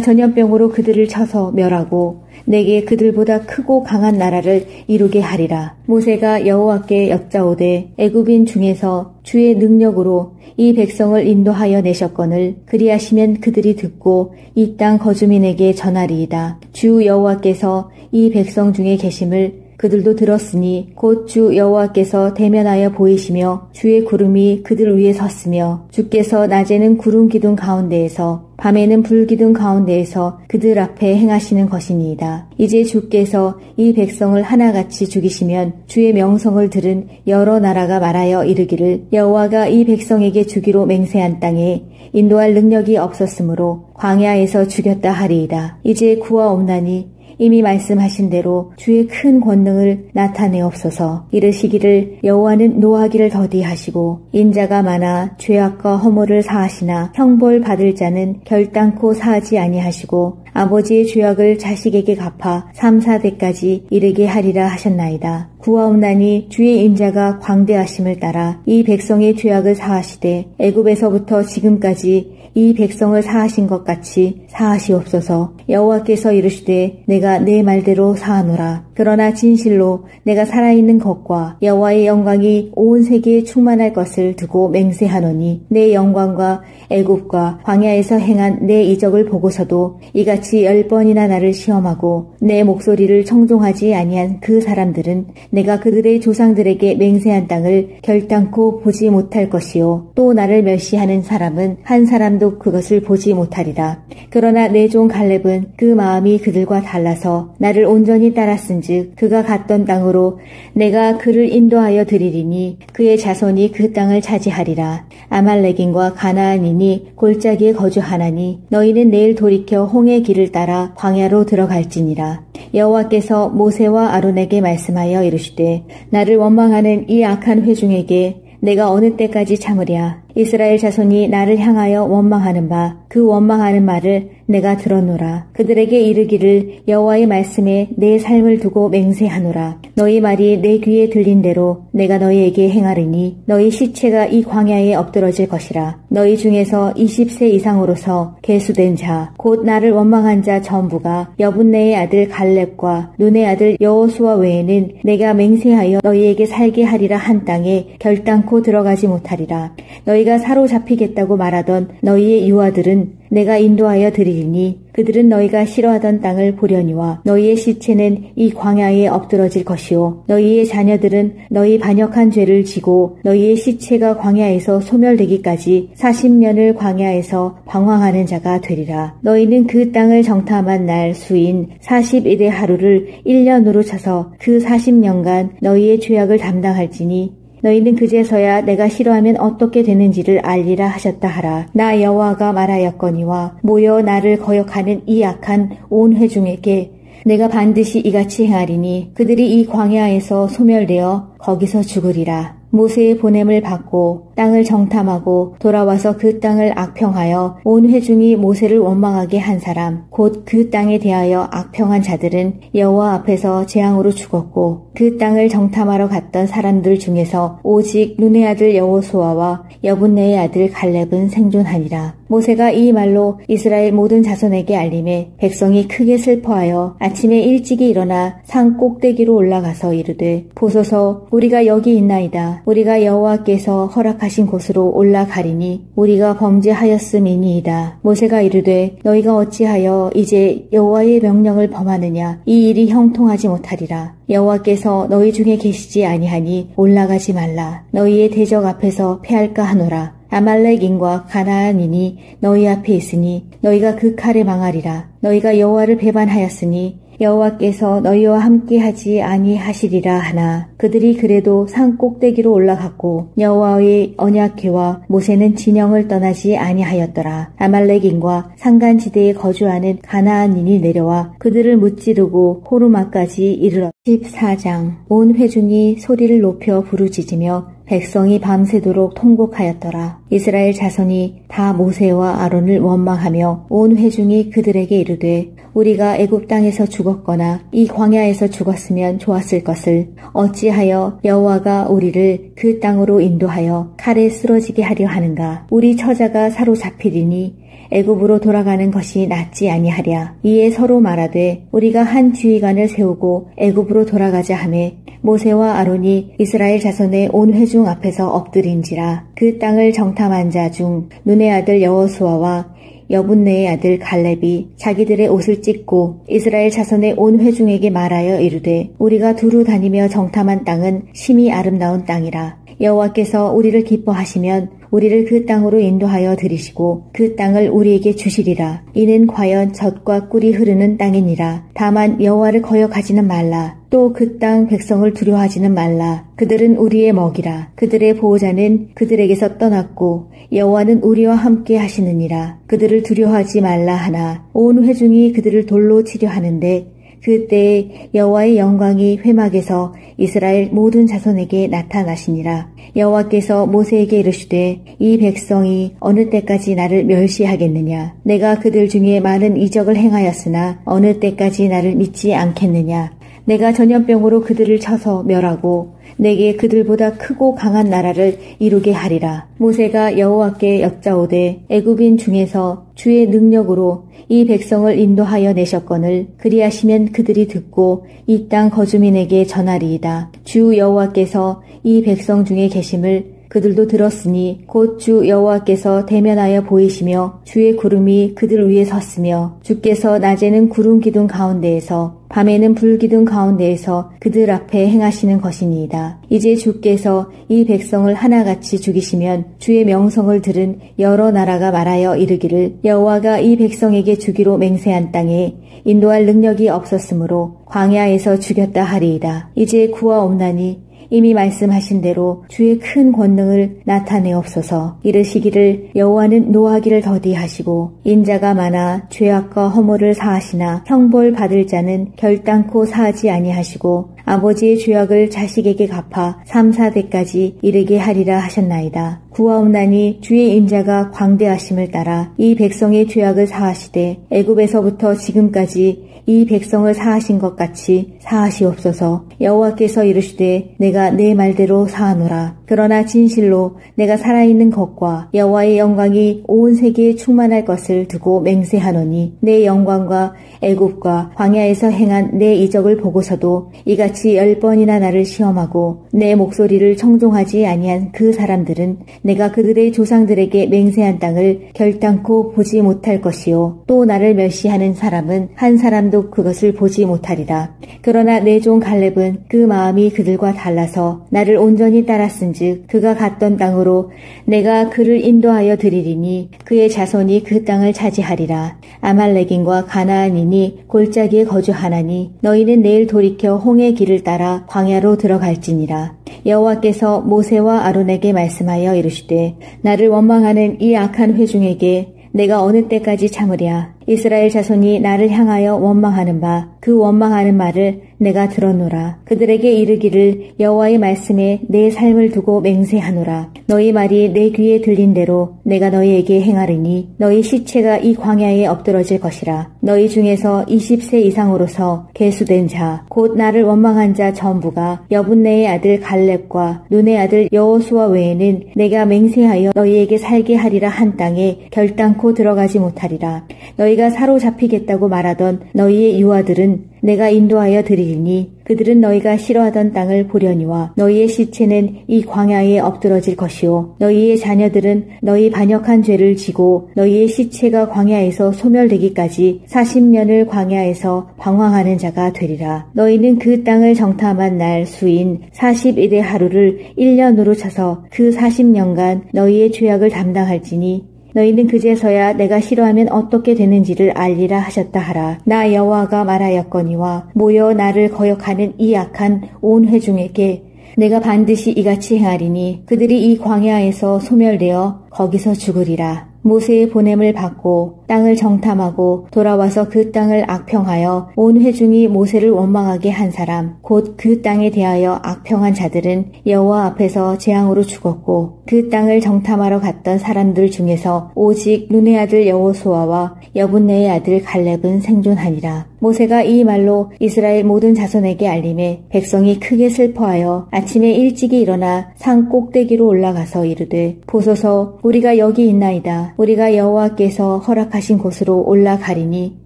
전염병으로 그들을 쳐서 멸하고 내게 그들보다 크고 강한 나라를 이루게 하리라. 모세가 여호와께 여짜오되 애굽인 중에서 주의 능력으로 이 백성을 인도하여 내셨거늘 그리하시면 그들이 듣고 이 땅 거주민에게 전하리이다. 주 여호와께서 이 백성 중에 계심을 그들도 들었으니 곧 주 여호와께서 대면하여 보이시며 주의 구름이 그들 위에 섰으며 주께서 낮에는 구름 기둥 가운데에서 밤에는 불 기둥 가운데에서 그들 앞에 행하시는 것이니이다. 이제 주께서 이 백성을 하나같이 죽이시면 주의 명성을 들은 여러 나라가 말하여 이르기를 여호와가 이 백성에게 주기로 맹세한 땅에 인도할 능력이 없었으므로 광야에서 죽였다 하리이다. 이제 구하옵나니 이미 말씀하신 대로 주의 큰 권능을 나타내옵소서. 이르시기를 여호와는 노하기를 더디하시고 인자가 많아 죄악과 허물을 사하시나 형벌 받을 자는 결단코 사하지 아니하시고 아버지의 죄악을 자식에게 갚아 3, 4대까지 이르게 하리라 하셨나이다. 구하옵나니 주의 인자가 광대하심을 따라 이 백성의 죄악을 사하시되 애굽에서부터 지금까지 이 백성을 사하신 것 같이 사하시옵소서. 여호와께서 이르시되 내가 내 말대로 사하노라. 그러나 진실로 내가 살아있는 것과 여호와의 영광이 온 세계에 충만할 것을 두고 맹세하노니 내 영광과 애굽과 광야에서 행한 내 이적을 보고서도 이같이 10번이나 나를 시험하고 내 목소리를 청종하지 아니한 그 사람들은 내가 그들의 조상들에게 맹세한 땅을 결단코 보지 못할 것이요 또 나를 멸시하는 사람은 한 사람도 그것을 보지 못하리라. 그러나 내 종 갈렙은 그 마음이 그들과 달라서 나를 온전히 따랐은즉 그가 갔던 땅으로 내가 그를 인도하여 드리리니 그의 자손이 그 땅을 차지하리라. 아말렉인과 가나안인이 골짜기에 거주하나니 너희는 내일 돌이켜 홍해 길을 따라 광야로 들어갈지니라. 여호와께서 모세와 아론에게 말씀하여 이르시되 나를 원망하는 이 악한 회중에게 내가 어느 때까지 참으랴. 이스라엘 자손이 나를 향하여 원망하는 바 그 원망하는 말을 내가 들었노라. 그들에게 이르기를 여호와의 말씀에 내 삶을 두고 맹세하노라. 너희 말이 내 귀에 들린 대로 내가 너희에게 행하리니 너희 시체가 이 광야에 엎드러질 것이라. 너희 중에서 20세 이상으로서 계수된 자 곧 나를 원망한 자 전부가 여분네의 아들 갈렙과 눈의 아들 여호수아 외에는 내가 맹세하여 너희에게 살게 하리라 한 땅에 결단코 들어가지 못하리라. 너희가 사로잡히겠다고 말하던 너희의 유아들은 내가 인도하여 드리리니 그들은 너희가 싫어하던 땅을 보려니와 너희의 시체는 이 광야에 엎드러질 것이요 너희의 자녀들은 너희 반역한 죄를 지고 너희의 시체가 광야에서 소멸되기까지 40년을 광야에서 방황하는 자가 되리라. 너희는 그 땅을 정탐한 날 수인 40일의 하루를 1년으로 쳐서 그 40년간 너희의 죄악을 담당할지니 너희는 그제서야 내가 싫어하면 어떻게 되는지를 알리라 하셨다 하라. 나 여호와가 말하였거니와 모여 나를 거역하는 이 악한 온 회중에게 내가 반드시 이같이 행하리니 그들이 이 광야에서 소멸되어 거기서 죽으리라. 모세의 보냄을 받고 땅을 정탐하고 돌아와서 그 땅을 악평하여 온 회중이 모세를 원망하게 한 사람 곧 그 땅에 대하여 악평한 자들은 여호와 앞에서 재앙으로 죽었고 그 땅을 정탐하러 갔던 사람들 중에서 오직 눈의 아들 여호수아와 여분네의 아들 갈렙은 생존하니라. 모세가 이 말로 이스라엘 모든 자손에게 알림해 백성이 크게 슬퍼하여 아침에 일찍이 일어나 산 꼭대기로 올라가서 이르되 보소서 우리가 여기 있나이다. 우리가 여호와께서 허락하신 곳으로 올라가리니 우리가 범죄하였음이니이다. 모세가 이르되 너희가 어찌하여 이제 여호와의 명령을 범하느냐. 이 일이 형통하지 못하리라. 여호와께서 너희 중에 계시지 아니하니 올라가지 말라. 너희의 대적 앞에서 패할까 하노라. 아말렉인과 가나안인이 너희 앞에 있으니 너희가 그 칼에 망하리라. 너희가 여호와를 배반하였으니 여호와께서 너희와 함께하지 아니하시리라 하나 그들이 그래도 산 꼭대기로 올라갔고 여호와의 언약궤와 모세는 진영을 떠나지 아니하였더라. 아말렉인과 산간지대에 거주하는 가나안인이 내려와 그들을 무찌르고 호르마까지 이르렀다. 14장 온 회중이 소리를 높여 부르짖으며 백성이 밤새도록 통곡하였더라. 이스라엘 자손이 다 모세와 아론을 원망하며 온 회중이 그들에게 이르되 우리가 애굽 땅에서 죽었거나 이 광야에서 죽었으면 좋았을 것을 어찌하여 여호와가 우리를 그 땅으로 인도하여 칼에 쓰러지게 하려 하는가. 우리 처자가 사로잡히리니 애굽으로 돌아가는 것이 낫지 아니하랴. 이에 서로 말하되 우리가 한 지휘관을 세우고 애굽으로 돌아가자 하매 모세와 아론이 이스라엘 자손의 온 회중 앞에서 엎드린지라. 그 땅을 정탐한 자 중 눈의 아들 여호수아와 여분네의 아들 갈렙이 자기들의 옷을 찢고 이스라엘 자손의 온 회중에게 말하여 이르되 우리가 두루 다니며 정탐한 땅은 심히 아름다운 땅이라. 여호와께서 우리를 기뻐하시면 우리를 그 땅으로 인도하여 들이시고 그 땅을 우리에게 주시리라. 이는 과연 젖과 꿀이 흐르는 땅이니라. 다만 여호와를 거역하지는 말라. 또 그 땅 백성을 두려워하지는 말라. 그들은 우리의 먹이라. 그들의 보호자는 그들에게서 떠났고 여호와는 우리와 함께 하시느니라. 그들을 두려워하지 말라 하나 온 회중이 그들을 돌로 치려 하는데 그때에 여호와의 영광이 회막에서 이스라엘 모든 자손에게 나타나시니라. 여호와께서 모세에게 이르시되 이 백성이 어느 때까지 나를 멸시하겠느냐. 내가 그들 중에 많은 이적을 행하였으나 어느 때까지 나를 믿지 않겠느냐. 내가 전염병으로 그들을 쳐서 멸하고 내게 그들보다 크고 강한 나라를 이루게 하리라. 모세가 여호와께 여짜오되 애굽인 중에서 주의 능력으로 이 백성을 인도하여 내셨거늘 그리하시면 그들이 듣고 이 땅 거주민에게 전하리이다. 주 여호와께서 이 백성 중에 계심을 그들도 들었으니 곧 주 여호와께서 대면하여 보이시며 주의 구름이 그들 위에 섰으며 주께서 낮에는 구름 기둥 가운데에서 밤에는 불 기둥 가운데에서 그들 앞에 행하시는 것이니이다. 이제 주께서 이 백성을 하나같이 죽이시면 주의 명성을 들은 여러 나라가 말하여 이르기를 여호와가 이 백성에게 주기로 맹세한 땅에 인도할 능력이 없었으므로 광야에서 죽였다 하리이다. 이제 구하옵나니 이미 말씀하신 대로 주의 큰 권능을 나타내옵소서. 이르시기를 여호와는 노하기를 더디하시고 인자가 많아 죄악과 허물을 사하시나 형벌 받을 자는 결단코 사하지 아니하시고 아버지의 죄악을 자식에게 갚아 3, 4대까지 이르게 하리라 하셨나이다. 구하옵나니 주의 인자가 광대하심을 따라 이 백성의 죄악을 사하시되 애굽에서부터 지금까지 이 백성을 사하신 것 같이 사하시옵소서. 여호와께서 이르시되 내가 내 말대로 사하노라. 그러나 진실로 내가 살아있는 것과 여호와의 영광이 온 세계에 충만할 것을 두고 맹세하노니 내 영광과 애굽과 광야에서 행한 내 이적을 보고서도 이같이 10번이나 나를 시험하고 내 목소리를 청종하지 아니한 그 사람들은 내가 그들의 조상들에게 맹세한 땅을 결단코 보지 못할 것이요 또 나를 멸시하는 사람은 한 사람도 그것을 보지 못하리라. 그러나 내 종 갈렙은 그 마음이 그들과 달라서 나를 온전히 따랐은즉 그가 갔던 땅으로 내가 그를 인도하여 드리리니 그의 자손이 그 땅을 차지하리라. 아말렉인과 가나안인이 골짜기에 거주하나니 너희는 내일 돌이켜 홍해 길을 따라 광야로 들어갈지니라. 여호와께서 모세와 아론에게 말씀하여 이르시되 나를 원망하는 이 악한 회중에게 내가 어느 때까지 참으랴. 이스라엘 자손이 나를 향하여 원망하는 바 그 원망하는 말을 내가 들었노라. 그들에게 이르기를 여호와의 말씀에 내 삶을 두고 맹세하노라. 너희 말이 내 귀에 들린 대로 내가 너희에게 행하리니 너희 시체가 이 광야에 엎드러질 것이라. 너희 중에서 20세 이상으로서 계수된 자 곧 나를 원망한 자 전부가 여분네의 아들 갈렙과 눈의 아들 여호수아 외에는 내가 맹세하여 너희에게 살게 하리라 한 땅에 결단코 들어가지 못하리라. 너희가 사로잡히겠다고 말하던 너희의 유아들은 내가 인도하여 드리리니 그들은 너희가 싫어하던 땅을 보려니와 너희의 시체는 이 광야에 엎드러질 것이요 너희의 자녀들은 너희 반역한 죄를 지고 너희의 시체가 광야에서 소멸되기까지 40년을 광야에서 방황하는 자가 되리라. 너희는 그 땅을 정탐한 날 수인 40일의 하루를 1년으로 쳐서 그 40년간 너희의 죄악을 담당할지니 너희는 그제서야 내가 싫어하면 어떻게 되는지를 알리라 하셨다 하라. 나 여호와가 말하였거니와 모여 나를 거역하는 이 악한 온 회중에게 내가 반드시 이같이 행하리니 그들이 이 광야에서 소멸되어 거기서 죽으리라. 모세의 보냄을 받고 땅을 정탐하고 돌아와서 그 땅을 악평하여 온 회중이 모세를 원망하게 한 사람 곧 그 땅에 대하여 악평한 자들은 여호와 앞에서 재앙으로 죽었고 그 땅을 정탐하러 갔던 사람들 중에서 오직 눈의 아들 여호수아와 여분네의 아들 갈렙은 생존하니라. 모세가 이 말로 이스라엘 모든 자손에게 알림해 백성이 크게 슬퍼하여 아침에 일찍이 일어나 산 꼭대기로 올라가서 이르되 보소서 우리가 여기 있나이다. 우리가 여호와께서 허락하신 곳으로 올라가리니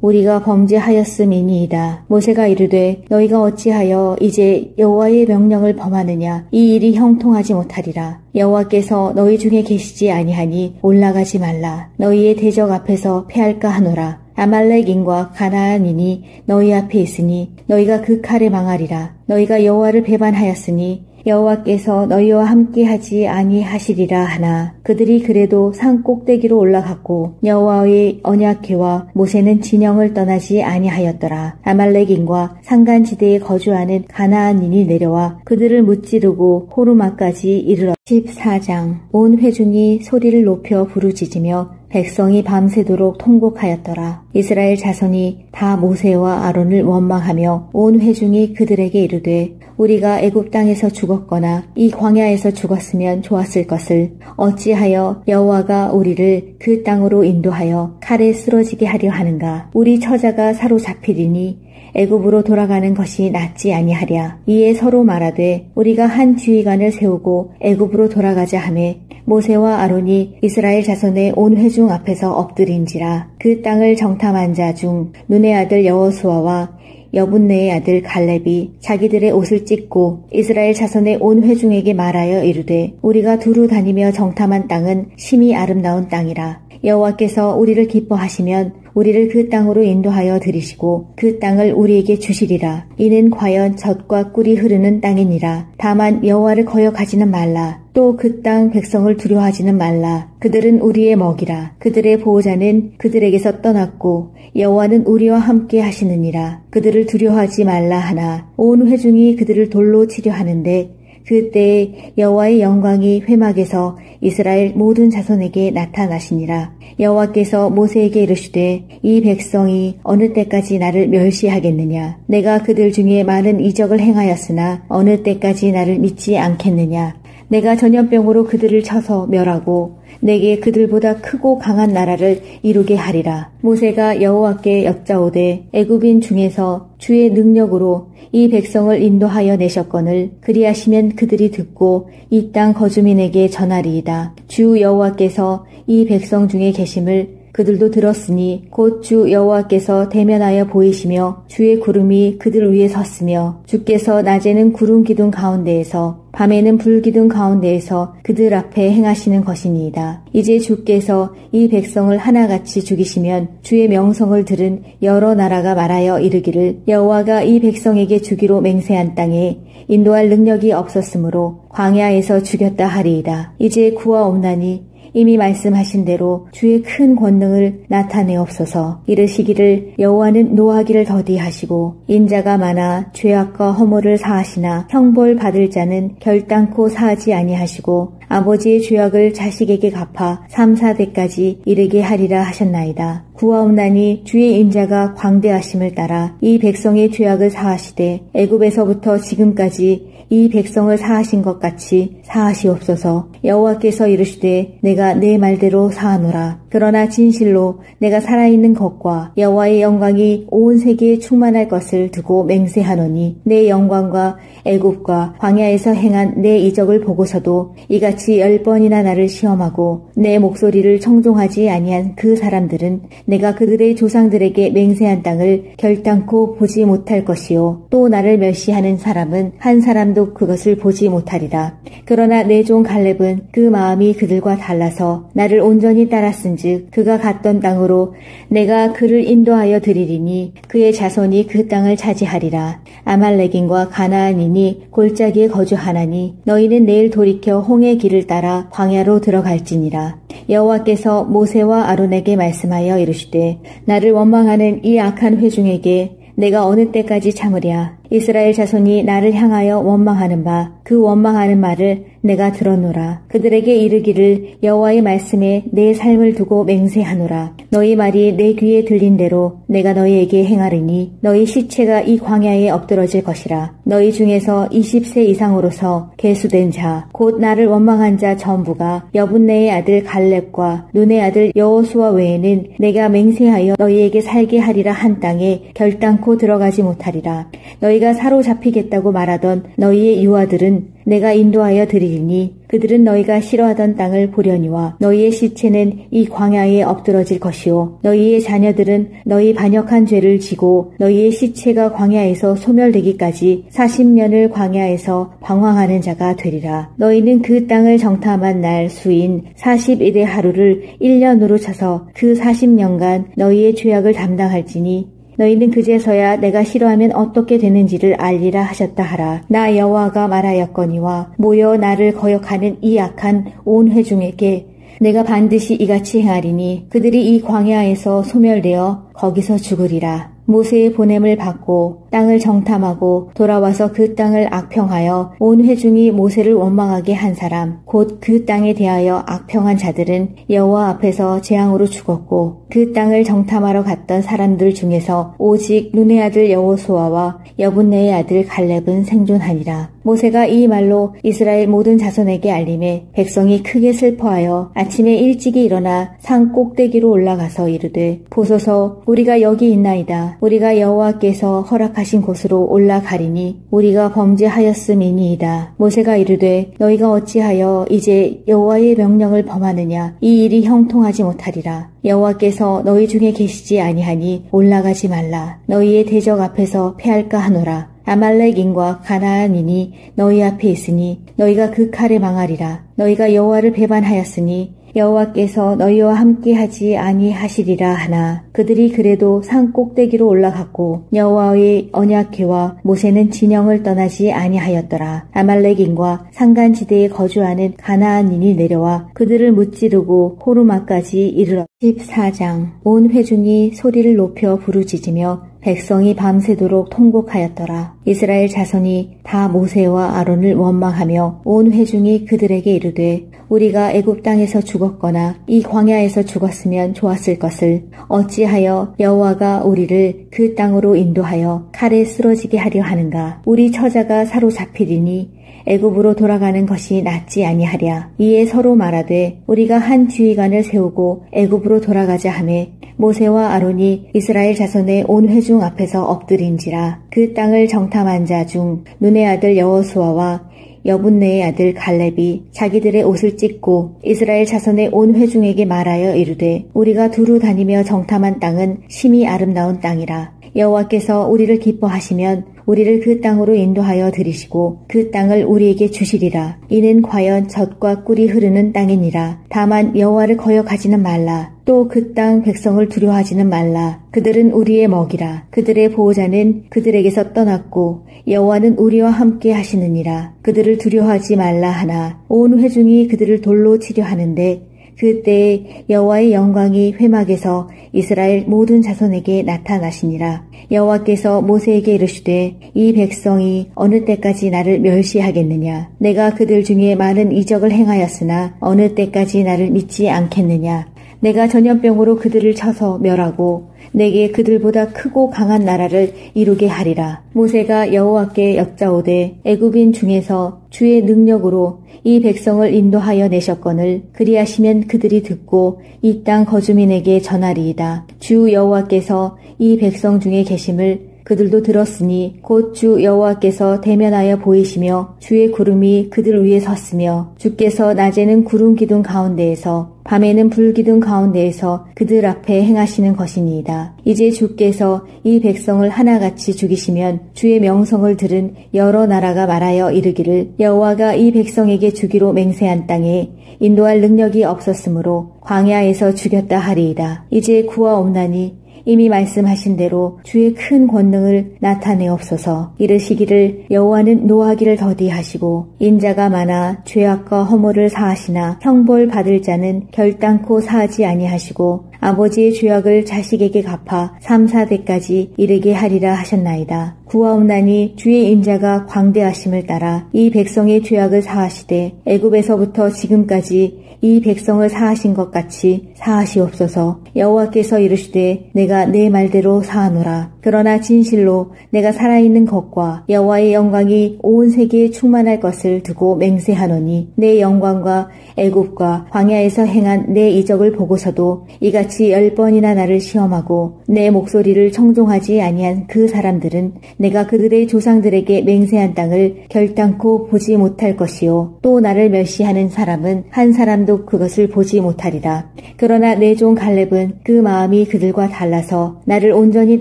우리가 범죄하였음이니이다. 모세가 이르되 너희가 어찌하여 이제 여호와의 명령을 범하느냐. 이 일이 형통하지 못하리라. 여호와께서 너희 중에 계시지 아니하니 올라가지 말라. 너희의 대적 앞에서 패할까 하노라. 아말렉인과 가나안인이 너희 앞에 있으니 너희가 그 칼에 망하리라. 너희가 여호와를 배반하였으니 여호와께서 너희와 함께하지 아니하시리라 하나 그들이 그래도 산 꼭대기로 올라갔고 여호와의 언약궤와 모세는 진영을 떠나지 아니하였더라. 아말렉인과 산간지대에 거주하는 가나안인이 내려와 그들을 무찌르고 호르마까지 이르렀다. 14장 온 회중이 소리를 높여 부르짖으며 백성이 밤새도록 통곡하였더라. 이스라엘 자손이 다 모세와 아론을 원망하며 온 회중이 그들에게 이르되 우리가 애굽 땅에서 죽었거나 이 광야에서 죽었으면 좋았을 것을 어찌하여 여호와가 우리를 그 땅으로 인도하여 칼에 쓰러지게 하려 하는가. 우리 처자가 사로잡히리니 애굽으로 돌아가는 것이 낫지 아니하랴. 이에 서로 말하되 우리가 한 지휘관을 세우고 애굽으로 돌아가자 하매 모세와 아론이 이스라엘 자손의 온 회중 앞에서 엎드린지라. 그 땅을 정탐한 자 중 눈의 아들 여호수아와 여분네의 아들 갈렙이 자기들의 옷을 찢고 이스라엘 자손의 온 회중에게 말하여 이르되 우리가 두루 다니며 정탐한 땅은 심히 아름다운 땅이라. 여호와께서 우리를 기뻐하시면 우리를 그 땅으로 인도하여 들이시고 그 땅을 우리에게 주시리라. 이는 과연 젖과 꿀이 흐르는 땅이니라. 다만 여호와를 거역하지는 말라. 또 그 땅 백성을 두려워하지는 말라. 그들은 우리의 먹이라. 그들의 보호자는 그들에게서 떠났고 여호와는 우리와 함께 하시느니라. 그들을 두려워하지 말라 하나 온 회중이 그들을 돌로 치려 하는데 그때에 여호와의 영광이 회막에서 이스라엘 모든 자손에게 나타나시니라. 여호와께서 모세에게 이르시되 이 백성이 어느 때까지 나를 멸시하겠느냐. 내가 그들 중에 많은 이적을 행하였으나 어느 때까지 나를 믿지 않겠느냐. 내가 전염병으로 그들을 쳐서 멸하고 내게 그들보다 크고 강한 나라를 이루게 하리라. 모세가 여호와께 여짜오되 애굽인 중에서 주의 능력으로 이 백성을 인도하여 내셨거늘 그리하시면 그들이 듣고 이 땅 거주민에게 전하리이다. 주 여호와께서 이 백성 중에 계심을 그들도 들었으니 곧 주 여호와께서 대면하여 보이시며 주의 구름이 그들 위에 섰으며 주께서 낮에는 구름 기둥 가운데에서 밤에는 불 기둥 가운데에서 그들 앞에 행하시는 것이니이다. 이제 주께서 이 백성을 하나같이 죽이시면 주의 명성을 들은 여러 나라가 말하여 이르기를 여호와가 이 백성에게 주기로 맹세한 땅에 인도할 능력이 없었으므로 광야에서 죽였다 하리이다. 이제 구하옵나니 이미 말씀하신 대로 주의 큰 권능을 나타내옵소서. 이르시기를 여호와는 노하기를 더디하시고 인자가 많아 죄악과 허물을 사하시나 형벌 받을 자는 결단코 사하지 아니하시고 아버지의 죄악을 자식에게 갚아 3, 4대까지 이르게 하리라 하셨나이다. 구하옵나니 주의 인자가 광대하심을 따라 이 백성의 죄악을 사하시되 애굽에서부터 지금까지 이 백성을 사하신 것 같이 사하시옵소서. 여호와께서 이르시되 내가 내 말대로 사하노라. 그러나 진실로 내가 살아있는 것과 여호와의 영광이 온 세계에 충만할 것을 두고 맹세하노니 내 영광과 애굽과 광야에서 행한 내 이적을 보고서도 이같이 10번이나 나를 시험하고 내 목소리를 청종하지 아니한 그 사람들은 내가 그들의 조상들에게 맹세한 땅을 결단코 보지 못할 것이요 또 나를 멸시하는 사람은 한 사람도 그것을 보지 못하리라. 그러나 내 종 갈렙은 그 마음이 그들과 달라서 나를 온전히 따랐은즉 그가 갔던 땅으로 내가 그를 인도하여 드리리니 그의 자손이 그 땅을 차지하리라. 아말렉인과 가나안인이 골짜기에 거주하나니 너희는 내일 돌이켜 홍해 길을 따라 광야로 들어갈지니라. 여호와께서 모세와 아론에게 말씀하여 이르시되 나를 원망하는 이 악한 회중에게 내가 어느 때까지 참으랴. 이스라엘 자손이 나를 향하여 원망하는 바 그 원망하는 말을 내가 들었노라. 그들에게 이르기를 여호와의 말씀에 내 삶을 두고 맹세하노라. 너희 말이 내 귀에 들린 대로 내가 너희에게 행하리니 너희 시체가 이 광야에 엎드러질 것이라. 너희 중에서 20세 이상으로서 계수된 자 곧 나를 원망한 자 전부가 여분네의 아들 갈렙과 눈의 아들 여호수아 외에는 내가 맹세하여 너희에게 살게 하리라 한 땅에 결단코 들어가지 못하리라. 너희가 사로잡히겠다고 말하던 너희의 유아들은 내가 인도하여 드리리니 그들은 너희가 싫어하던 땅을 보려니와 너희의 시체는 이 광야에 엎드러질 것이요 너희의 자녀들은 너희 반역한 죄를 지고 너희의 시체가 광야에서 소멸되기까지 40년을 광야에서 방황하는 자가 되리라. 너희는 그 땅을 정탐한 날 수인 40일의 하루를 1년으로 쳐서 그 40년간 너희의 죄악을 담당할지니 너희는 그제서야 내가 싫어하면 어떻게 되는지를 알리라 하셨다 하라. 나 여호와가 말하였거니와 모여 나를 거역하는 이 악한 온 회중에게 내가 반드시 이같이 행하리니 그들이 이 광야에서 소멸되어 거기서 죽으리라. 모세의 보냄을 받고 땅을 정탐하고 돌아와서 그 땅을 악평하여 온 회중이 모세를 원망하게 한 사람 곧 그 땅에 대하여 악평한 자들은 여호와 앞에서 재앙으로 죽었고 그 땅을 정탐하러 갔던 사람들 중에서 오직 눈의 아들 여호수아와 여분네의 아들 갈렙은 생존하니라. 모세가 이 말로 이스라엘 모든 자손에게 알림해 백성이 크게 슬퍼하여 아침에 일찍이 일어나 산 꼭대기로 올라가서 이르되 보소서 우리가 여기 있나이다. 우리가 여호와께서 허락하신 곳으로 올라가리니 우리가 범죄하였음이니이다. 모세가 이르되 너희가 어찌하여 이제 여호와의 명령을 범하느냐. 이 일이 형통하지 못하리라. 여호와께서 너희 중에 계시지 아니하니 올라가지 말라. 너희의 대적 앞에서 패할까 하노라. 아말렉인과 가나안인이 너희 앞에 있으니 너희가 그 칼에 망하리라. 너희가 여호와를 배반하였으니 여호와께서 너희와 함께하지 아니하시리라 하나 그들이 그래도 산 꼭대기로 올라갔고 여호와의 언약궤와 모세는 진영을 떠나지 아니하였더라. 아말렉인과 산간지대에 거주하는 가나안인이 내려와 그들을 무찌르고 호르마까지 이르렀다. 14장 온 회중이 소리를 높여 부르짖으며 백성이 밤새도록 통곡하였더라. 이스라엘 자손이 다 모세와 아론을 원망하며 온 회중이 그들에게 이르되 우리가 애굽 땅에서 죽었거나 이 광야에서 죽었으면 좋았을 것을 어찌하여 여호와가 우리를 그 땅으로 인도하여 칼에 쓰러지게 하려 하는가. 우리 처자가 사로잡히리니 애굽으로 돌아가는 것이 낫지 아니하랴. 이에 서로 말하되 우리가 한 지휘관을 세우고 애굽으로 돌아가자 하매 모세와 아론이 이스라엘 자손의 온 회중 앞에서 엎드린지라. 그 땅을 정탐한 자 중 눈의 아들 여호수아와 여분네의 아들 갈렙이 자기들의 옷을 찢고 이스라엘 자손의 온 회중에게 말하여 이르되 우리가 두루 다니며 정탐한 땅은 심히 아름다운 땅이라. 여호와께서 우리를 기뻐하시면 우리를 그 땅으로 인도하여 들이시고 그 땅을 우리에게 주시리라. 이는 과연 젖과 꿀이 흐르는 땅이니라. 다만 여호와를 거역하지는 말라. 또 그 땅 백성을 두려워하지는 말라. 그들은 우리의 먹이라. 그들의 보호자는 그들에게서 떠났고 여호와는 우리와 함께 하시느니라. 그들을 두려워하지 말라 하나 온 회중이 그들을 돌로 치려 하는데 그때에 여호와의 영광이 회막에서 이스라엘 모든 자손에게 나타나시니라. 여호와께서 모세에게 이르시되 이 백성이 어느 때까지 나를 멸시하겠느냐. 내가 그들 중에 많은 이적을 행하였으나 어느 때까지 나를 믿지 않겠느냐. 내가 전염병으로 그들을 쳐서 멸하고 내게 그들보다 크고 강한 나라를 이루게 하리라. 모세가 여호와께 여짜오되 애굽인 중에서 주의 능력으로 이 백성을 인도하여 내셨거늘 그리하시면 그들이 듣고 이 땅 거주민에게 전하리이다. 주 여호와께서 이 백성 중에 계심을 그들도 들었으니 곧 주 여호와께서 대면하여 보이시며 주의 구름이 그들 위에 섰으며 주께서 낮에는 구름 기둥 가운데에서 밤에는 불 기둥 가운데에서 그들 앞에 행하시는 것이니이다. 이제 주께서 이 백성을 하나같이 죽이시면 주의 명성을 들은 여러 나라가 말하여 이르기를 여호와가 이 백성에게 주기로 맹세한 땅에 인도할 능력이 없었으므로 광야에서 죽였다 하리이다. 이제 구하옵나니 이미 말씀하신 대로 주의 큰 권능을 나타내옵소서. 이르시기를 여호와는 노하기를 더디하시고 인자가 많아 죄악과 허물을 사하시나 형벌 받을 자는 결단코 사하지 아니하시고 아버지의 죄악을 자식에게 갚아 3, 4대까지 이르게 하리라 하셨나이다. 구하옵나니 주의 인자가 광대하심을 따라 이 백성의 죄악을 사하시되 애굽에서부터 지금까지 이 백성을 사하신 것 같이 사하시옵소서. 여호와께서 이르시되 내가 내 말대로 사하노라. 그러나 진실로 내가 살아있는 것과 여호와의 영광이 온 세계에 충만할 것을 두고 맹세하노니 내 영광과 애굽과 광야에서 행한 내 이적을 보고서도 이같이 10번이나 나를 시험하고 내 목소리를 청종하지 아니한 그 사람들은 내가 그들의 조상들에게 맹세한 땅을 결단코 보지 못할 것이요 또 나를 멸시하는 사람은 한 사람도 그것을 보지 못하리라. 그러나 내 종 갈렙은 그 마음이 그들과 달라서 나를 온전히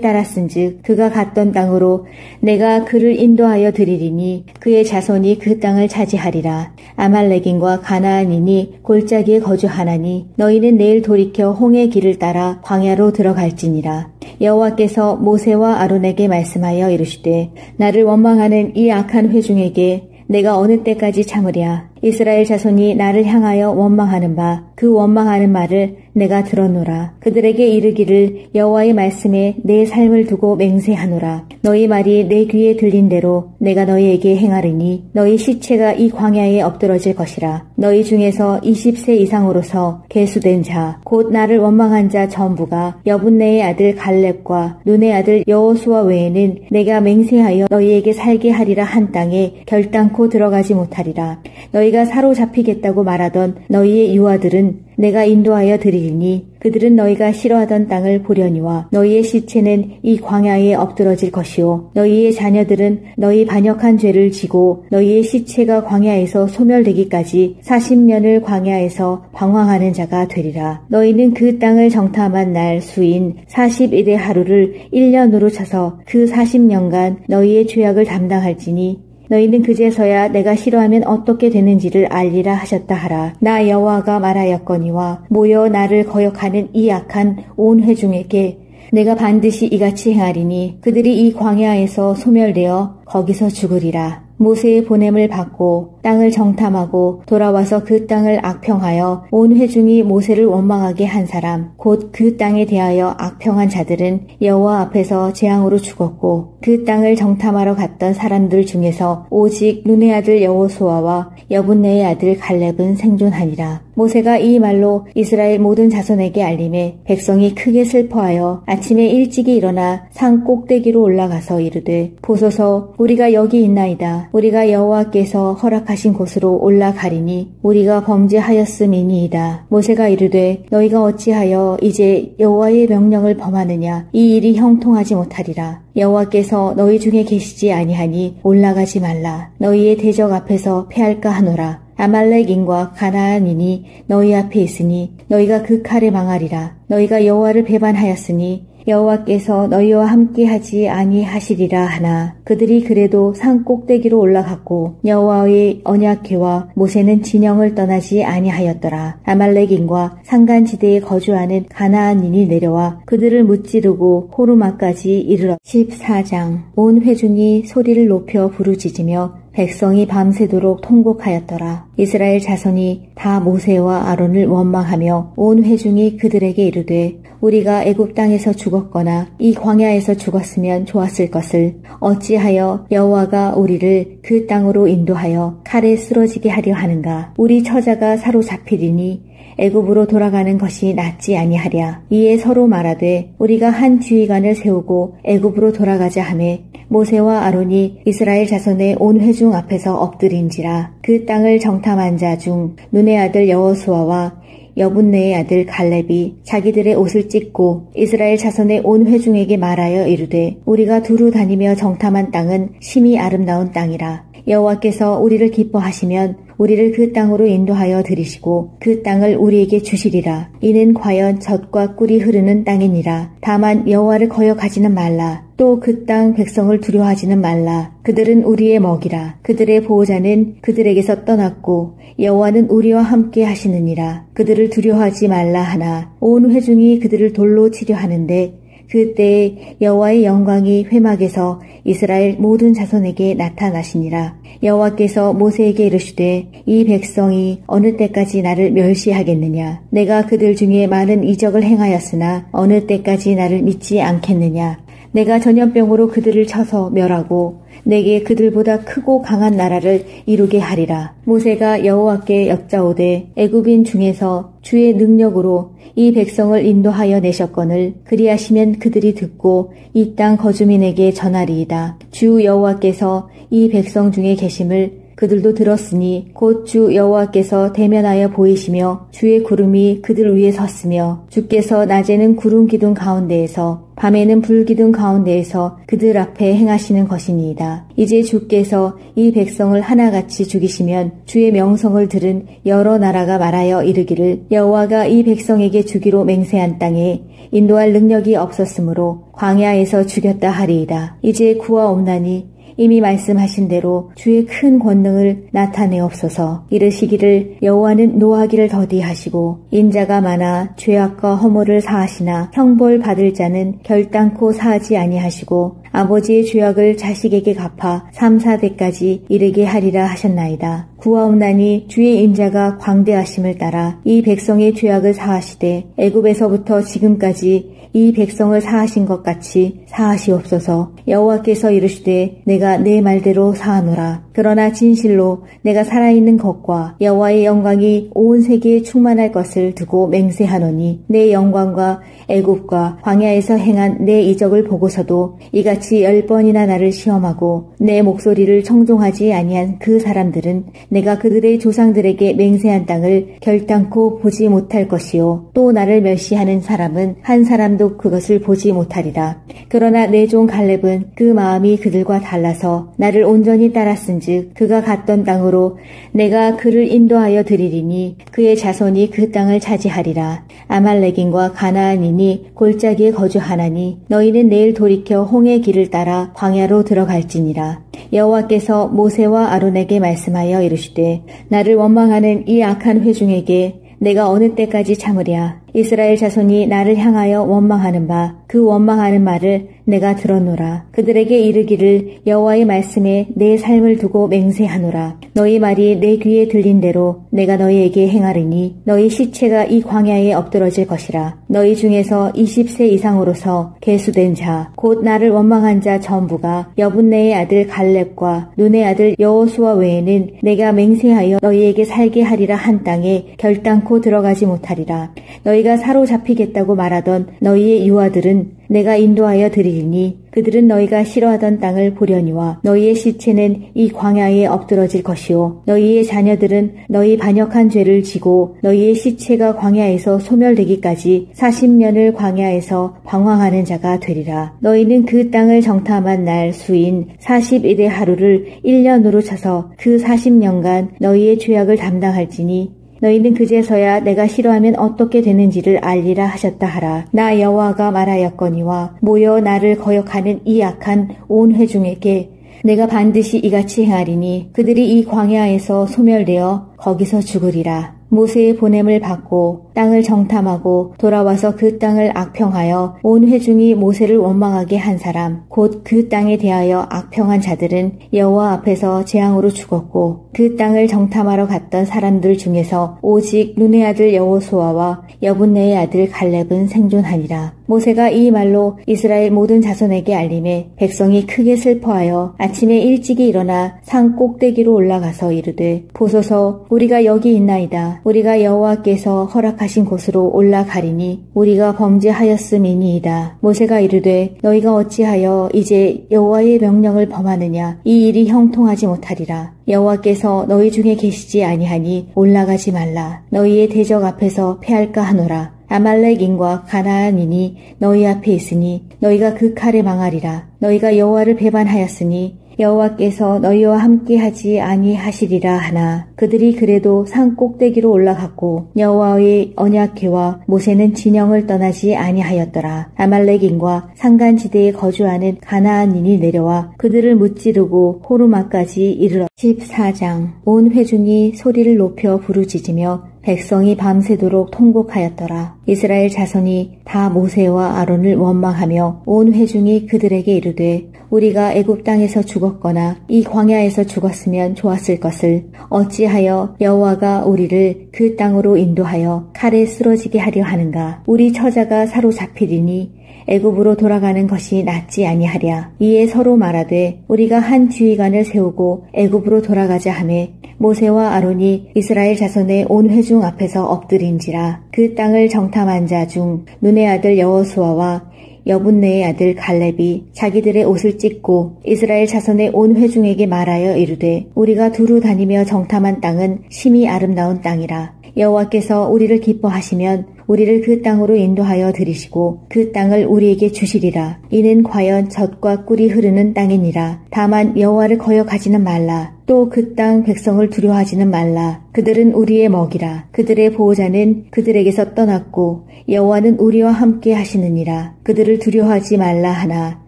따랐은즉 그가 갔던 땅으로 내가 그를 인도하여 드리리니 그의 자손이 그 땅을 차지하리라. 아말렉인과 가나안인이 골짜기에 거주하나니 너희는 내일 돌이켜 홍해 길을 따라 광야로 들어갈지니라. 여호와께서 모세와 아론에게 말씀하여 이르시되 나를 원망하는 이 악한 회중에게 내가 어느 때까지 참으랴. 이스라엘 자손이 나를 향하여 원망하는 바 그 원망하는 말을 내가 들었노라. 그들에게 이르기를 여호와의 말씀에 내 삶을 두고 맹세하노라. 너희 말이 내 귀에 들린 대로 내가 너희에게 행하리니 너희 시체가 이 광야에 엎드러질 것이라. 너희 중에서 20세 이상으로서 계수된 자 곧 나를 원망한 자 전부가 여분네의 아들 갈렙과 눈의 아들 여호수아 외에는 내가 맹세하여 너희에게 살게 하리라 한 땅에 결단코 들어가지 못하리라. 너희가 사로잡히겠다고 말하던 너희의 유아들은 내가 인도하여 드리리니 그들은 너희가 싫어하던 땅을 보려니와 너희의 시체는 이 광야에 엎드러질 것이요 너희의 자녀들은 너희 반역한 죄를 지고 너희의 시체가 광야에서 소멸되기까지 40년을 광야에서 방황하는 자가 되리라. 너희는 그 땅을 정탐한 날 수인 40일의 하루를 1년으로 쳐서 그 40년간 너희의 죄악을 담당할지니 너희는 그제서야 내가 싫어하면 어떻게 되는지를 알리라 하셨다 하라. 나 여호와가 말하였거니와 모여 나를 거역하는 이 악한 온 회중에게 내가 반드시 이같이 행하리니 그들이 이 광야에서 소멸되어 거기서 죽으리라. 모세의 보냄을 받고 땅을 정탐하고 돌아와서 그 땅을 악평하여 온 회중이 모세를 원망하게 한 사람 곧 그 땅에 대하여 악평한 자들은 여호와 앞에서 재앙으로 죽었고 그 땅을 정탐하러 갔던 사람들 중에서 오직 눈의 아들 여호수아와 여분네의 아들 갈렙은 생존하니라. 모세가 이 말로 이스라엘 모든 자손에게 알림에 백성이 크게 슬퍼하여 아침에 일찍이 일어나 산 꼭대기로 올라가서 이르되 보소서 우리가 여기 있나이다. 우리가 여호와께서 허락하신 곳으로 올라가리니 우리가 범죄하였음이니이다. 모세가 이르되 너희가 어찌하여 이제 여호와의 명령을 범하느냐. 이 일이 형통하지 못하리라. 여호와께서 너희 중에 계시지 아니하니 올라가지 말라. 너희의 대적 앞에서 패할까 하노라. 아말렉인과 가나안인이 너희 앞에 있으니 너희가 그 칼에 망하리라. 너희가 여호와를 배반하였으니 여호와께서 너희와 함께하지 아니하시리라 하나 그들이 그래도 산 꼭대기로 올라갔고 여호와의 언약궤와 모세는 진영을 떠나지 아니하였더라. 아말렉인과 산간지대에 거주하는 가나안인이 내려와 그들을 무찌르고 호르마까지 이르렀. 14장. 온 회중이 소리를 높여 부르짖으며 백성이 밤새도록 통곡하였더라. 이스라엘 자손이 다 모세와 아론을 원망하며 온 회중이 그들에게 이르되 우리가 애굽 땅에서 죽었거나 이 광야에서 죽었으면 좋았을 것을 어찌하여 여호와가 우리를 그 땅으로 인도하여 칼에 쓰러지게 하려 하는가. 우리 처자가 사로잡히리니 애굽으로 돌아가는 것이 낫지 아니하랴. 이에 서로 말하되 우리가 한 지휘관을 세우고 애굽으로 돌아가자 하매 모세와 아론이 이스라엘 자손의 온 회중 앞에서 엎드린지라. 그 땅을 정탐한 자 중 눈의 아들 여호수아와 여분네의 아들 갈렙이 자기들의 옷을 찢고 이스라엘 자손의 온 회중에게 말하여 이르되 우리가 두루 다니며 정탐한 땅은 심히 아름다운 땅이라. 여호와께서 우리를 기뻐하시면 우리를 그 땅으로 인도하여 들이시고 그 땅을 우리에게 주시리라. 이는 과연 젖과 꿀이 흐르는 땅이니라. 다만 여호와를 거역하지는 말라. 또 그 땅 백성을 두려워하지는 말라. 그들은 우리의 먹이라. 그들의 보호자는 그들에게서 떠났고 여호와는 우리와 함께 하시느니라. 그들을 두려워하지 말라 하나 온 회중이 그들을 돌로 치려 하는데 그때에 여호와의 영광이 회막에서 이스라엘 모든 자손에게 나타나시니라. 여호와께서 모세에게 이르시되 이 백성이 어느 때까지 나를 멸시하겠느냐. 내가 그들 중에 많은 이적을 행하였으나 어느 때까지 나를 믿지 않겠느냐. 내가 전염병으로 그들을 쳐서 멸하고 내게 그들보다 크고 강한 나라를 이루게 하리라. 모세가 여호와께 여짜오되 애굽인 중에서 주의 능력으로 이 백성을 인도하여 내셨거늘 그리하시면 그들이 듣고 이 땅 거주민에게 전하리이다. 주 여호와께서 이 백성 중에 계심을 그들도 들었으니 곧 주 여호와께서 대면하여 보이시며 주의 구름이 그들 위에 섰으며 주께서 낮에는 구름 기둥 가운데에서 밤에는 불 기둥 가운데에서 그들 앞에 행하시는 것이니이다. 이제 주께서 이 백성을 하나같이 죽이시면 주의 명성을 들은 여러 나라가 말하여 이르기를 여호와가 이 백성에게 주기로 맹세한 땅에 인도할 능력이 없었으므로 광야에서 죽였다 하리이다. 이제 구하옵나니 이미 말씀하신 대로 주의 큰 권능을 나타내옵소서. 이르시기를 여호와는 노하기를 더디하시고 인자가 많아 죄악과 허물을 사하시나 형벌 받을 자는 결단코 사하지 아니하시고 아버지의 죄악을 자식에게 갚아 3, 4대까지 이르게 하리라 하셨나이다. 구하옵나니 주의 인자가 광대하심을 따라 이 백성의 죄악을 사하시되 애굽에서부터 지금까지 이 백성을 사하신 것 같이 사하시옵소서. 여호와께서 이르시되 내가 내 말대로 사하노라. 그러나 진실로 내가 살아있는 것과 여호와의 영광이 온 세계에 충만할 것을 두고 맹세하노니 내 영광과 애굽과 광야에서 행한 내 이적을 보고서도 이같이 10번이나 나를 시험하고 내 목소리를 청종하지 아니한 그 사람들은 내가 그들의 조상들에게 맹세한 땅을 결단코 보지 못할 것이요 또 나를 멸시하는 사람은 한 사람도 그것을 보지 못하리라. 그러나 내 종 갈렙은 그 마음이 그들과 달라서 나를 온전히 따랐은즉 그가 갔던 땅으로 내가 그를 인도하여 드리리니 그의 자손이 그 땅을 차지하리라. 아말렉인과 가나안인이 골짜기에 거주하나니 너희는 내일 돌이켜 홍해 길을 따라 광야로 들어갈지니라. 여호와께서 모세와 아론에게 말씀하여 이르시되 나를 원망하는 이 악한 회중에게 내가 어느 때까지 참으랴. 이스라엘 자손이 나를 향하여 원망하는 바 그 원망하는 말을 내가 들었노라. 그들에게 이르기를 여호와의 말씀에 내 삶을 두고 맹세하노라. 너희 말이 내 귀에 들린 대로 내가 너희에게 행하리니 너희 시체가 이 광야에 엎드러질 것이라. 너희 중에서 20세 이상으로서 계수된 자 곧 나를 원망한 자 전부가 여분네의 아들 갈렙과 눈의 아들 여호수아 외에는 내가 맹세하여 너희에게 살게 하리라 한 땅에 결단코 들어가지 못하리라. 너희가 사로잡히겠다고 말하던 너희의 유아들은 내가 인도하여 드리리니 그들은 너희가 싫어하던 땅을 보려니와 너희의 시체는 이 광야에 엎드러질 것이요 너희의 자녀들은 너희 반역한 죄를 지고 너희의 시체가 광야에서 소멸되기까지 40년을 광야에서 방황하는 자가 되리라. 너희는 그 땅을 정탐한 날 수인 40일의 하루를 1년으로 쳐서 그 40년간 너희의 죄악을 담당할지니 너희는 그제서야 내가 싫어하면 어떻게 되는지를 알리라 하셨다 하라. 나 여호와가 말하였거니와 모여 나를 거역하는 이 악한 온 회중에게 내가 반드시 이같이 행하리니 그들이 이 광야에서 소멸되어 거기서 죽으리라. 모세의 보냄을 받고 땅을 정탐하고 돌아와서 그 땅을 악평하여 온 회중이 모세를 원망하게 한 사람 곧 그 땅에 대하여 악평한 자들은 여호와 앞에서 재앙으로 죽었고 그 땅을 정탐하러 갔던 사람들 중에서 오직 눈의 아들 여호수아와 여분네의 아들 갈렙은 생존하니라. 모세가 이 말로 이스라엘 모든 자손에게 알림해 백성이 크게 슬퍼하여 아침에 일찍이 일어나 산 꼭대기로 올라가서 이르되 보소서 우리가 여기 있나이다. 우리가 여호와께서 허락하신 곳으로 올라가리니 우리가 범죄하였음이니이다. 모세가 이르되 너희가 어찌하여 이제 여호와의 명령을 범하느냐. 이 일이 형통하지 못하리라. 여호와께서 너희 중에 계시지 아니하니 올라가지 말라. 너희의 대적 앞에서 패할까 하노라. 아말렉인과 가나안인이 너희 앞에 있으니 너희가 그 칼에 망하리라. 너희가 여호와를 배반하였으니 여호와께서 너희와 함께하지 아니하시리라 하나 그들이 그래도 산 꼭대기로 올라갔고 여호와의 언약궤와 모세는 진영을 떠나지 아니하였더라. 아말렉인과 산간지대에 거주하는 가나안인이 내려와 그들을 무찌르고 호르마까지 이르러 14장 온 회중이 소리를 높여 부르짖으며 백성이 밤새도록 통곡하였더라. 이스라엘 자손이 다 모세와 아론을 원망하며 온 회중이 그들에게 이르되 우리가 애굽 땅에서 죽었거나 이 광야에서 죽었으면 좋았을 것을 어찌하여 여호와가 우리를 그 땅으로 인도하여 칼에 쓰러지게 하려 하는가. 우리 처자가 사로잡히리니 애굽으로 돌아가는 것이 낫지 아니하랴. 이에 서로 말하되 우리가 한 지휘관을 세우고 애굽으로 돌아가자 하매 모세와 아론이 이스라엘 자손의 온 회중 앞에서 엎드린지라. 그 땅을 정탐한 자 중 눈의 아들 여호수아와 여분네의 아들 갈렙이 자기들의 옷을 찢고 이스라엘 자손의 온 회중에게 말하여 이르되 우리가 두루 다니며 정탐한 땅은 심히 아름다운 땅이라. 여호와께서 우리를 기뻐하시면 우리를 그 땅으로 인도하여 들이시고 그 땅을 우리에게 주시리라. 이는 과연 젖과 꿀이 흐르는 땅이니라. 다만 여호와를 거역하지는 말라. 또 그 땅 백성을 두려워하지는 말라. 그들은 우리의 먹이라. 그들의 보호자는 그들에게서 떠났고 여호와는 우리와 함께 하시느니라. 그들을 두려워하지 말라 하나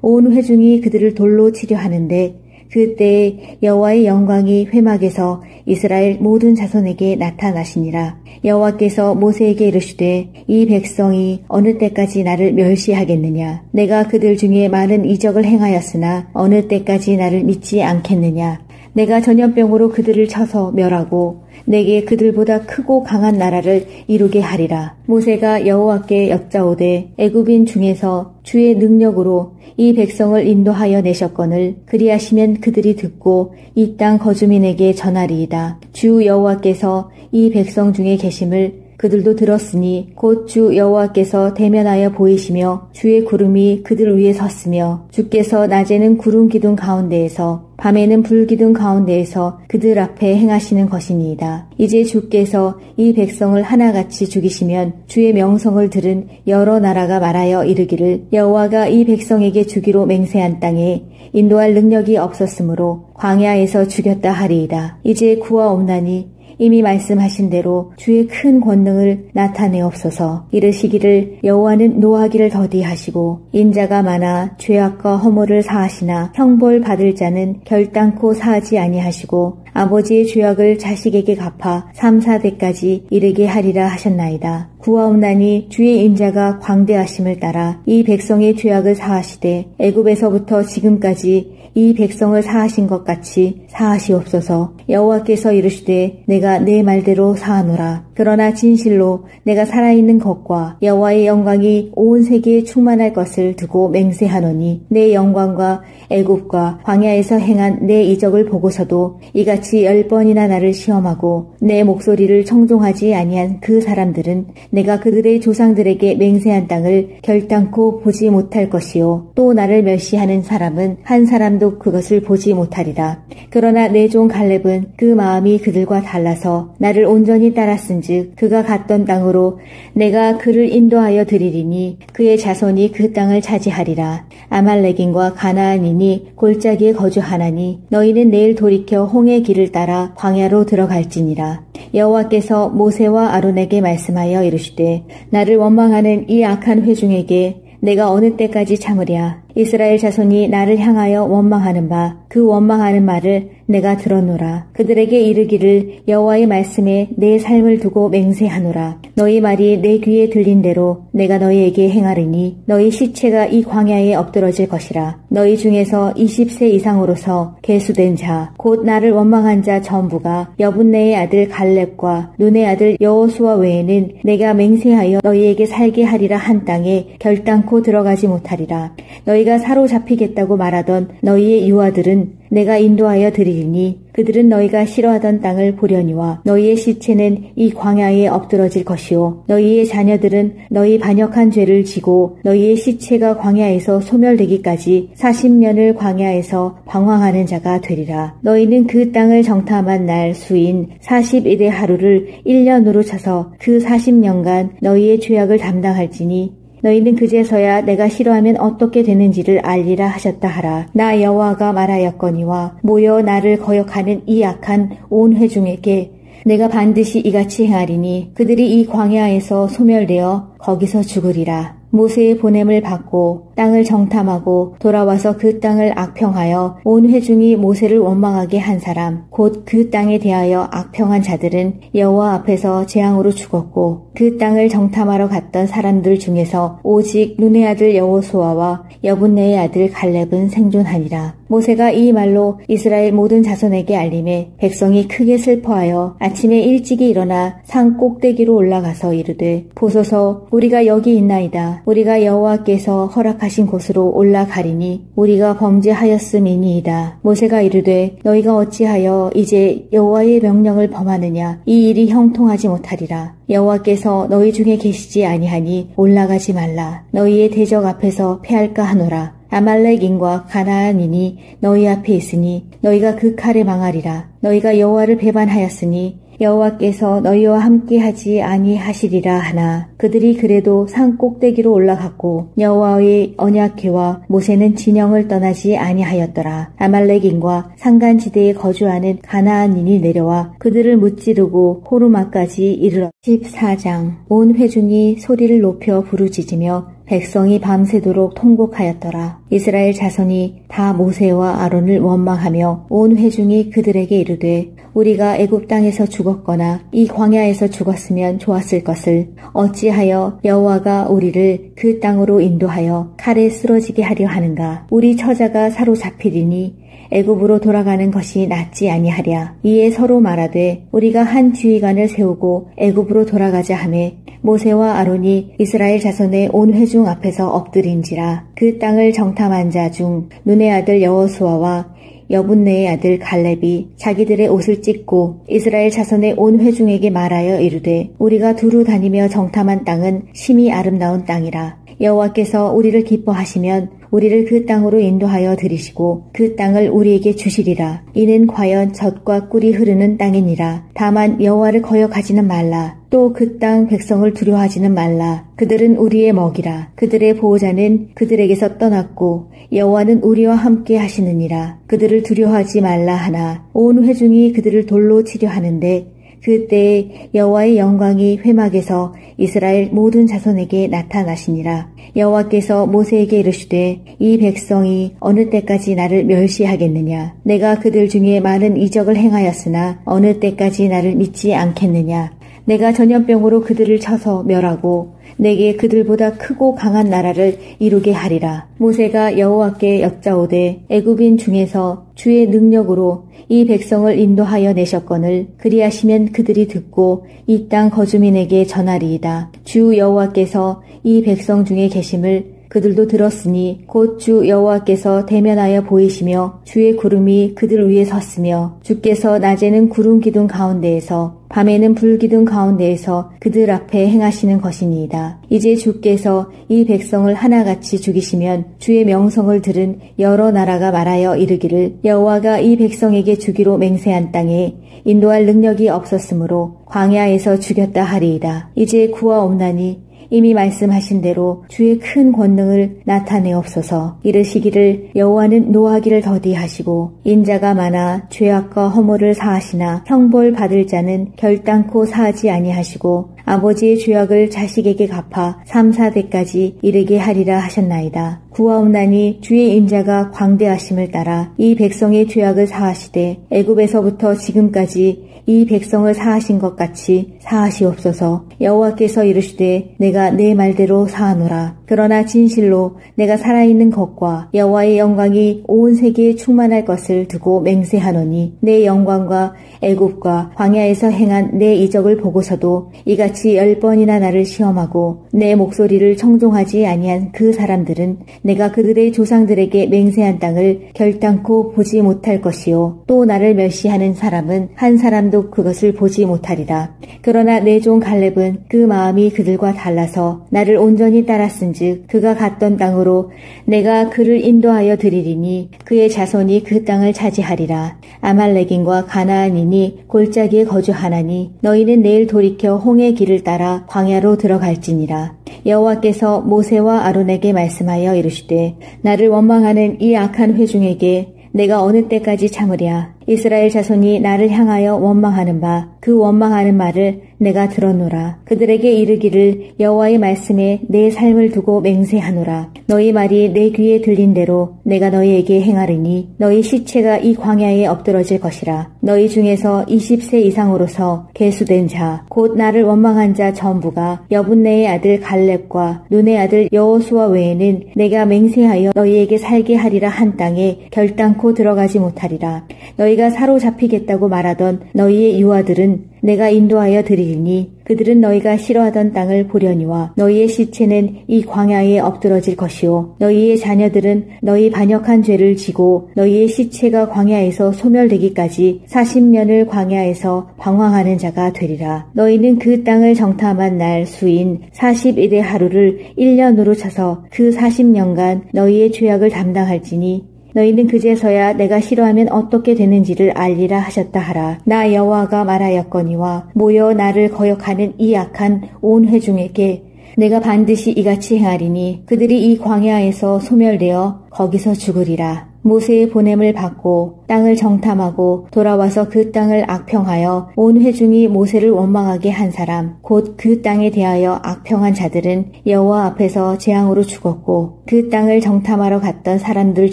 온 회중이 그들을 돌로 치려 하는데 그때에 여호와의 영광이 회막에서 이스라엘 모든 자손에게 나타나시니라. 여호와께서 모세에게 이르시되 이 백성이 어느 때까지 나를 멸시하겠느냐. 내가 그들 중에 많은 이적을 행하였으나 어느 때까지 나를 믿지 않겠느냐. 내가 전염병으로 그들을 쳐서 멸하고 내게 그들보다 크고 강한 나라를 이루게 하리라. 모세가 여호와께 여짜오되 애굽인 중에서 주의 능력으로 이 백성을 인도하여 내셨거늘 그리하시면 그들이 듣고 이 땅 거주민에게 전하리이다. 주 여호와께서 이 백성 중에 계심을 그들도 들었으니 곧 주 여호와께서 대면하여 보이시며 주의 구름이 그들 위에 섰으며 주께서 낮에는 구름 기둥 가운데에서 밤에는 불 기둥 가운데에서 그들 앞에 행하시는 것이니이다. 이제 주께서 이 백성을 하나같이 죽이시면 주의 명성을 들은 여러 나라가 말하여 이르기를 여호와가 이 백성에게 주기로 맹세한 땅에 인도할 능력이 없었으므로 광야에서 죽였다 하리이다. 이제 구하옵나니 이미 말씀하신 대로 주의 큰 권능을 나타내옵소서. 이르시기를 여호와는 노하기를 더디하시고 인자가 많아 죄악과 허물을 사하시나 형벌 받을 자는 결단코 사하지 아니하시고 아버지의 죄악을 자식에게 갚아 3, 4대까지 이르게 하리라 하셨나이다. 구하옵나니 주의 인자가 광대하심을 따라 이 백성의 죄악을 사하시되 애굽에서부터 지금까지 이 백성을 사하신 것 같이 사하시옵소서. 여호와께서 이르시되 내가 내 말대로 사하노라. 그러나 진실로 내가 살아있는 것과 여호와의 영광이 온 세계에 충만할 것을 두고 맹세하노니 내 영광과 애굽과 광야에서 행한 내 이적을 보고서도 이같이 10번이나 나를 시험하고 내 목소리를 청종하지 아니한 그 사람들은 내가 그들의 조상들에게 맹세한 땅을 결단코 보지 못할 것이요 또 나를 멸시하는 사람은 한 사람도 그것을 보지 못하리라. 그러나 내 종 갈렙은 그 마음이 그들과 달라서 나를 온전히 따랐은즉 그가 갔던 땅으로 내가 그를 인도하여 드리리니 그의 자손이 그 땅을 차지하리라. 아말렉인과 가나안인이 골짜기에 거주하나니 너희는 내일 돌이켜 홍해 길을 따라 광야로 들어갈지니라. 여호와께서 모세와 아론에게 말씀하여 이르시되 나를 원망하는 이 악한 회중에게 내가 어느 때까지 참으랴. 이스라엘 자손이 나를 향하여 원망하는 바 그 원망하는 말을 내가 들었노라. 그들에게 이르기를 여호와의 말씀에 내 삶을 두고 맹세하노라. 너희 말이 내 귀에 들린 대로 내가 너희에게 행하리니 너희 시체가 이 광야에 엎드러질 것이라. 너희 중에서 20세 이상으로서 계수된 자 곧 나를 원망한 자 전부가 여분네의 아들 갈렙과 눈의 아들 여호수아 외에는 내가 맹세하여 너희에게 살게 하리라 한 땅에 결단코 들어가지 못하리라. 너희가 사로잡히겠다고 말하던 너희의 유아들은 내가 인도하여 드리리니 그들은 너희가 싫어하던 땅을 보려니와 너희의 시체는 이 광야에 엎드러질 것이요 너희의 자녀들은 너희 반역한 죄를 지고 너희의 시체가 광야에서 소멸되기까지 40년을 광야에서 방황하는 자가 되리라. 너희는 그 땅을 정탐한 날 수인 40일의 하루를 1년으로 쳐서 그 40년간 너희의 죄악을 담당할지니 너희는 그제서야 내가 싫어하면 어떻게 되는지를 알리라 하셨다 하라. 나 여호와가 말하였거니와 모여 나를 거역하는 이 악한 온 회중에게 내가 반드시 이같이 행하리니 그들이 이 광야에서 소멸되어 거기서 죽으리라. 모세의 보냄을 받고 땅을 정탐하고 돌아와서 그 땅을 악평하여 온 회중이 모세를 원망하게 한 사람 곧 그 땅에 대하여 악평한 자들은 여호와 앞에서 재앙으로 죽었고 그 땅을 정탐하러 갔던 사람들 중에서 오직 눈의 아들 여호수아와 여분네의 아들 갈렙은 생존하니라. 모세가 이 말로 이스라엘 모든 자손에게 알림에 백성이 크게 슬퍼하여 아침에 일찍이 일어나 산 꼭대기로 올라가서 이르되 보소서 우리가 여기 있나이다. 우리가 여호와께서 허락하신 곳으로 올라가리니 우리가 범죄하였음이니이다. 모세가 이르되 너희가 어찌하여 이제 여호와의 명령을 범하느냐. 이 일이 형통하지 못하리라. 여호와께서 너희 중에 계시지 아니하니 올라가지 말라. 너희의 대적 앞에서 패할까 하노라. 아말렉인과 가나안인이 너희 앞에 있으니 너희가 그 칼에 망하리라. 너희가 여호와를 배반하였으니 여호와께서 너희와 함께하지 아니하시리라 하나 그들이 그래도 산 꼭대기로 올라갔고 여호와의 언약궤와 모세는 진영을 떠나지 아니하였더라. 아말렉인과 산간지대에 거주하는 가나안인이 내려와 그들을 무찌르고 호르마까지 이르러 14장 온 회중이 소리를 높여 부르짖으며 백성이 밤새도록 통곡하였더라. 이스라엘 자손이 다 모세와 아론을 원망하며 온 회중이 그들에게 이르되 우리가 애굽 땅에서 죽었거나 이 광야에서 죽었으면 좋았을 것을 어찌하여 여호와가 우리를 그 땅으로 인도하여 칼에 쓰러지게 하려 하는가. 우리 처자가 사로잡히리니 애굽으로 돌아가는 것이 낫지 아니하랴. 이에 서로 말하되 우리가 한 지휘관을 세우고 애굽으로 돌아가자 하매 모세와 아론이 이스라엘 자손의 온 회중 앞에서 엎드린지라. 그 땅을 정탐한 자 중 눈의 아들 여호수아와 여분네의 아들 갈렙이 자기들의 옷을 찢고 이스라엘 자손의 온 회중에게 말하여 이르되 우리가 두루 다니며 정탐한 땅은 심히 아름다운 땅이라. 여호와께서 우리를 기뻐하시면 우리를 그 땅으로 인도하여 들이시고 그 땅을 우리에게 주시리라. 이는 과연 젖과 꿀이 흐르는 땅이니라. 다만 여호와를 거역하지는 말라. 또 그 땅 백성을 두려워하지는 말라. 그들은 우리의 먹이라. 그들의 보호자는 그들에게서 떠났고 여호와는 우리와 함께 하시느니라. 그들을 두려워하지 말라 하나 온 회중이 그들을 돌로 치려 하는데 그때에 여호와의 영광이 회막에서 이스라엘 모든 자손에게 나타나시니라. 여호와께서 모세에게 이르시되 이 백성이 어느 때까지 나를 멸시하겠느냐. 내가 그들 중에 많은 이적을 행하였으나 어느 때까지 나를 믿지 않겠느냐. 내가 전염병으로 그들을 쳐서 멸하고 내게 그들보다 크고 강한 나라를 이루게 하리라. 모세가 여호와께 여짜오되 애굽인 중에서 주의 능력으로 이 백성을 인도하여 내셨거늘 그리하시면 그들이 듣고 이 땅 거주민에게 전하리이다. 주 여호와께서 이 백성 중에 계심을 그들도 들었으니 곧 주 여호와께서 대면하여 보이시며 주의 구름이 그들 위에 섰으며 주께서 낮에는 구름 기둥 가운데에서 밤에는 불 기둥 가운데에서 그들 앞에 행하시는 것이니이다. 이제 주께서 이 백성을 하나같이 죽이시면 주의 명성을 들은 여러 나라가 말하여 이르기를 여호와가 이 백성에게 주기로 맹세한 땅에 인도할 능력이 없었으므로 광야에서 죽였다 하리이다. 이제 구하옵나니 이미 말씀하신 대로 주의 큰 권능을 나타내옵소서. 이르시기를 여호와는 노하기를 더디하시고 인자가 많아 죄악과 허물을 사하시나 형벌 받을 자는 결단코 사하지 아니하시고 아버지의 죄악을 자식에게 갚아 3, 4대까지 이르게 하리라 하셨나이다. 구하옵나니 주의 인자가 광대하심을 따라 이 백성의 죄악을 사하시되 애굽에서부터 지금까지 이 백성을 사하신 것 같이 사하시옵소서. 여호와께서 이르시되 내가 내 말대로 사하노라. 그러나 진실로 내가 살아있는 것과 여호와의 영광이 온 세계에 충만할 것을 두고 맹세하노니 내 영광과 애굽과 광야에서 행한 내 이적을 보고서도 이같이 10번이나 나를 시험하고 내 목소리를 청종하지 아니한 그 사람들은 내가 그들의 조상들에게 맹세한 땅을 결단코 보지 못할 것이요 또 나를 멸시하는 사람은 한 사람도 그것을 보지 못하리라. 그러나 내 종 갈렙은 그 마음이 그들과 달라서 나를 온전히 따랐은즉 그가 갔던 땅으로 내가 그를 인도하여 드리리니 그의 자손이 그 땅을 차지하리라. 아말렉인과 가나안인이 골짜기에 거주하나니 너희는 내일 돌이켜 홍해 길을 따라 광야로 들어갈지니라. 여호와께서 모세와 아론에게 말씀하여 이르시되 나를 원망하는 이 악한 회중에게 내가 어느 때까지 참으랴. 이스라엘 자손이 나를 향하여 원망하는 바 그 원망하는 말을 내가 들었노라. 그들에게 이르기를 여호와의 말씀에 내 삶을 두고 맹세하노라. 너희 말이 내 귀에 들린 대로 내가 너희에게 행하리니 너희 시체가 이 광야에 엎드러질 것이라. 너희 중에서 20세 이상으로서 계수된 자 곧 나를 원망한 자 전부가 여분네의 아들 갈렙과 눈의 아들 여호수아 외에는 내가 맹세하여 너희에게 살게 하리라 한 땅에 결단코 들어가지 못하리라. 너희가 사로잡히겠다고 말하던 너희의 유아들은 내가 인도하여 드리리니 그들은 너희가 싫어하던 땅을 보려니와 너희의 시체는 이 광야에 엎드러질 것이요 너희의 자녀들은 너희 반역한 죄를 지고 너희의 시체가 광야에서 소멸되기까지 40년을 광야에서 방황하는 자가 되리라. 너희는 그 땅을 정탐한 날 수인 40일의 하루를 1년으로 쳐서 그 40년간 너희의 죄악을 담당할지니 너희는 그제서야 내가 싫어하면 어떻게 되는지를 알리라 하셨다 하라. 나 여호와가 말하였거니와 모여 나를 거역하는 이 악한 온 회중에게 내가 반드시 이같이 행하리니 그들이 이 광야에서 소멸되어 거기서 죽으리라. 모세의 보냄을 받고 땅을 정탐하고 돌아와서 그 땅을 악평하여 온 회중이 모세를 원망하게 한 사람 곧 그 땅에 대하여 악평한 자들은 여호와 앞에서 재앙으로 죽었고 그 땅을 정탐하러 갔던 사람들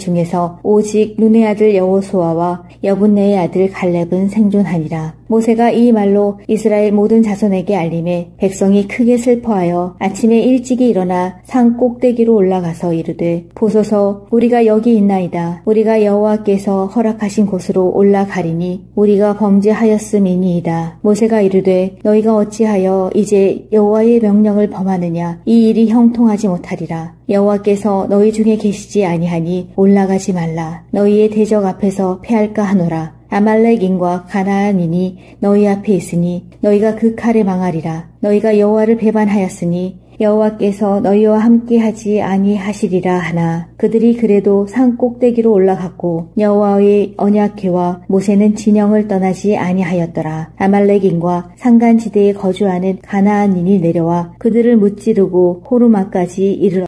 중에서 오직 눈의 아들 여호수아와 여분네의 아들 갈렙은 생존하니라. 모세가 이 말로 이스라엘 모든 자손에게 알림해 백성이 크게 슬퍼하여 아침에 일찍이 일어나 산 꼭대기로 올라가서 이르되 보소서 우리가 여기 있나이다. 우리가 여호와께서 허락하신 곳으로 올라가리니 우리가 범죄하였음이니이다. 모세가 이르되 너희가 어찌하여 이제 여호와의 명령을 범하느냐. 이 일이 형통하지 못하리라. 여호와께서 너희 중에 계시지 아니하니 올라가지 말라. 너희의 대적 앞에서 패할까 하노라. 아말렉인과 가나안인이 너희 앞에 있으니 너희가 그 칼에 망하리라. 너희가 여호와를 배반하였으니 여호와께서 너희와 함께하지 아니하시리라 하나 그들이 그래도 산 꼭대기로 올라갔고 여호와의 언약궤와 모세는 진영을 떠나지 아니하였더라. 아말렉인과 산간지대에 거주하는 가나안인이 내려와 그들을 무찌르고 호르마까지 이르렀더라.